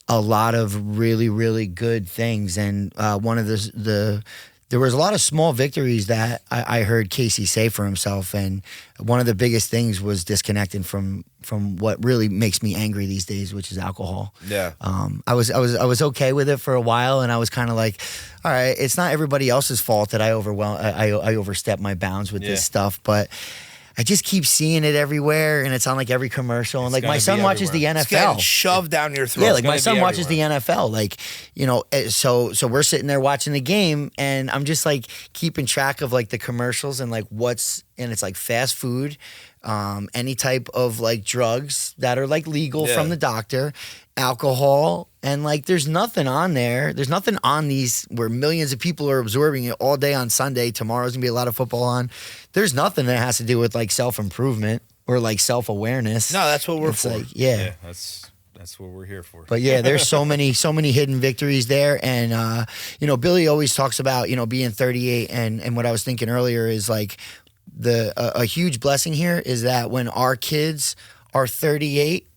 a lot of really, really good things. And one of there was a lot of small victories that I heard Casey say for himself. And one of the biggest things was disconnecting from what really makes me angry these days, which is alcohol. Yeah. I was okay with it for a while, and I was kind of like, all right, it's not everybody else's fault that I overstep my bounds with Yeah. this stuff, but I just keep seeing it everywhere, and it's on like every commercial. And It's like my gonna son be watches the everywhere. It's getting NFL. shoved down your throat. Yeah, like my gonna son be watches everywhere. the NFL. Like, so we're sitting there watching the game, and I'm just like keeping track of like the commercials and like and it's like fast food, any type of like drugs that are like legal Yeah. from the doctor, alcohol, and like there's nothing on there. There's nothing on these where millions of people are absorbing it all day on Sunday. Tomorrow's gonna be a lot of football on. There's nothing that has to do with like self-improvement or like self-awareness. No, that's what we're It's for. like, Yeah, that's what we're here for. but yeah, there's so many hidden victories there. And, Billy always talks about, being 38. And what I was thinking earlier is like a huge blessing here is that when our kids are 38,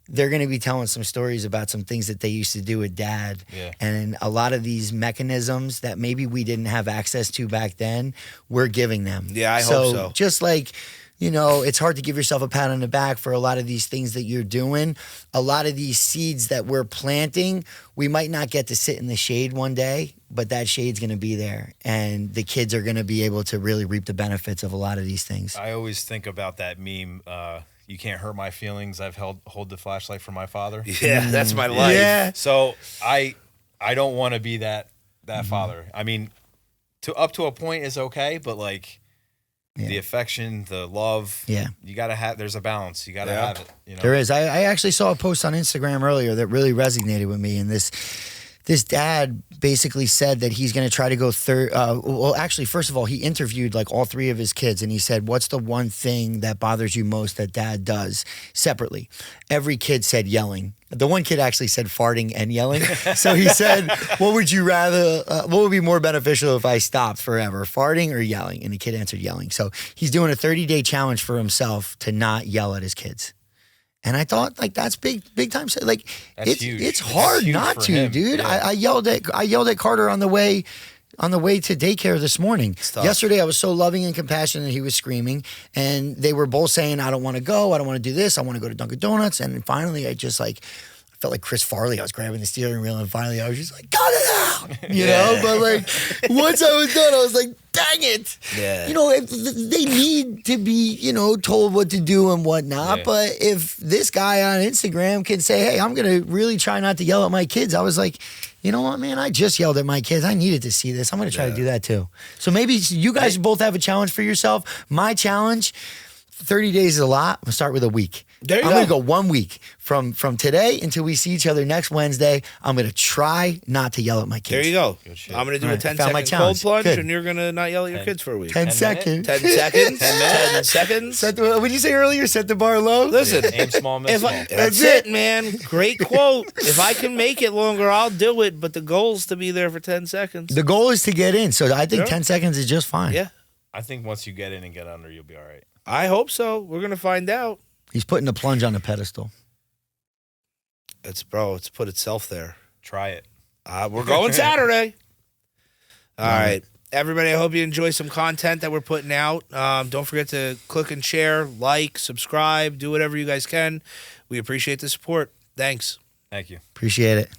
they're going to be telling some stories about some things that they used to do with dad. Yeah. And a lot of these mechanisms that maybe we didn't have access to back then, we're giving them. Yeah, I hope so. Just like you know, it's hard to give yourself a pat on the back for a lot of these things that you're doing. A lot of these seeds that we're planting, we might not get to sit in the shade one day, but that shade's going to be there. And the kids are going to be able to really reap the benefits of a lot of these things. I always think about that meme, you can't hurt my feelings. I've hold the flashlight for my father. Yeah, that's my life. Yeah. So I don't want to be that father. I mean, up to a point is okay, but like the affection, the love, you got to have, there's a balance. You got to have it. You know? There is. I actually saw a post on Instagram earlier that really resonated with me. And this dad basically said that he's going to try to go third. Well, actually, first of all, he interviewed like all three of his kids, and he said, "What's the one thing that bothers you most that dad does?" Separately, every kid said yelling. The one kid actually said farting and yelling. So he said, "What would you rather? What would be more beneficial if I stopped forever, farting or yelling?" And the kid answered yelling. So he's doing a 30-day challenge for himself to not yell at his kids. And I thought, like, that's big time. Like, That's huge. it's hard huge not for to, him. dude. Yeah. I yelled at Carter on the way to daycare this morning. Yesterday, I was so loving and compassionate. He was screaming, and they were both saying, "I don't want to go. I don't want to do this. I want to go to Dunkin' Donuts." And finally, I felt like Chris Farley. I was grabbing the steering wheel, and finally, I was just like, "Cut it out," you know. But like, once I was done, I was like, "Dang it!" Yeah. You know, if they need to be, you know, told what to do and whatnot. Yeah. But if this guy on Instagram can say, "Hey, I'm gonna really try not to yell at my kids," I was like, you know what, man? I just yelled at my kids. I needed to see this. I'm gonna try to do that too. So maybe you guys both have a challenge for yourself. My challenge. 30 days is a lot. I'm going to start with a week. There you I'm go. going to go 1 week from today until we see each other next Wednesday. I'm going to try not to yell at my kids. There you go. Good shit. I'm going to do All a right, 10 found my second cold challenge. plunge, Good. and you're going to not yell at your kids for a week. 10 10 seconds. 10 seconds. 10 seconds. What did you say earlier? Set the bar low? Listen, Aim small, miss if small. that's it, man. Great quote. If I can make it longer, I'll do it. But the goal is to be there for 10 seconds. The goal is to get in. So I think Yeah. 10 seconds is just fine. Yeah, I think once you get in and get under, you'll be all right. I hope so. We're going to find out. He's putting the plunge on a pedestal. It's put itself there. Try it. We're going Saturday. All right. Everybody, I hope you enjoy some content that we're putting out. Don't forget to click and share, like, subscribe, do whatever you guys can. We appreciate the support. Thanks. Thank you. Appreciate it.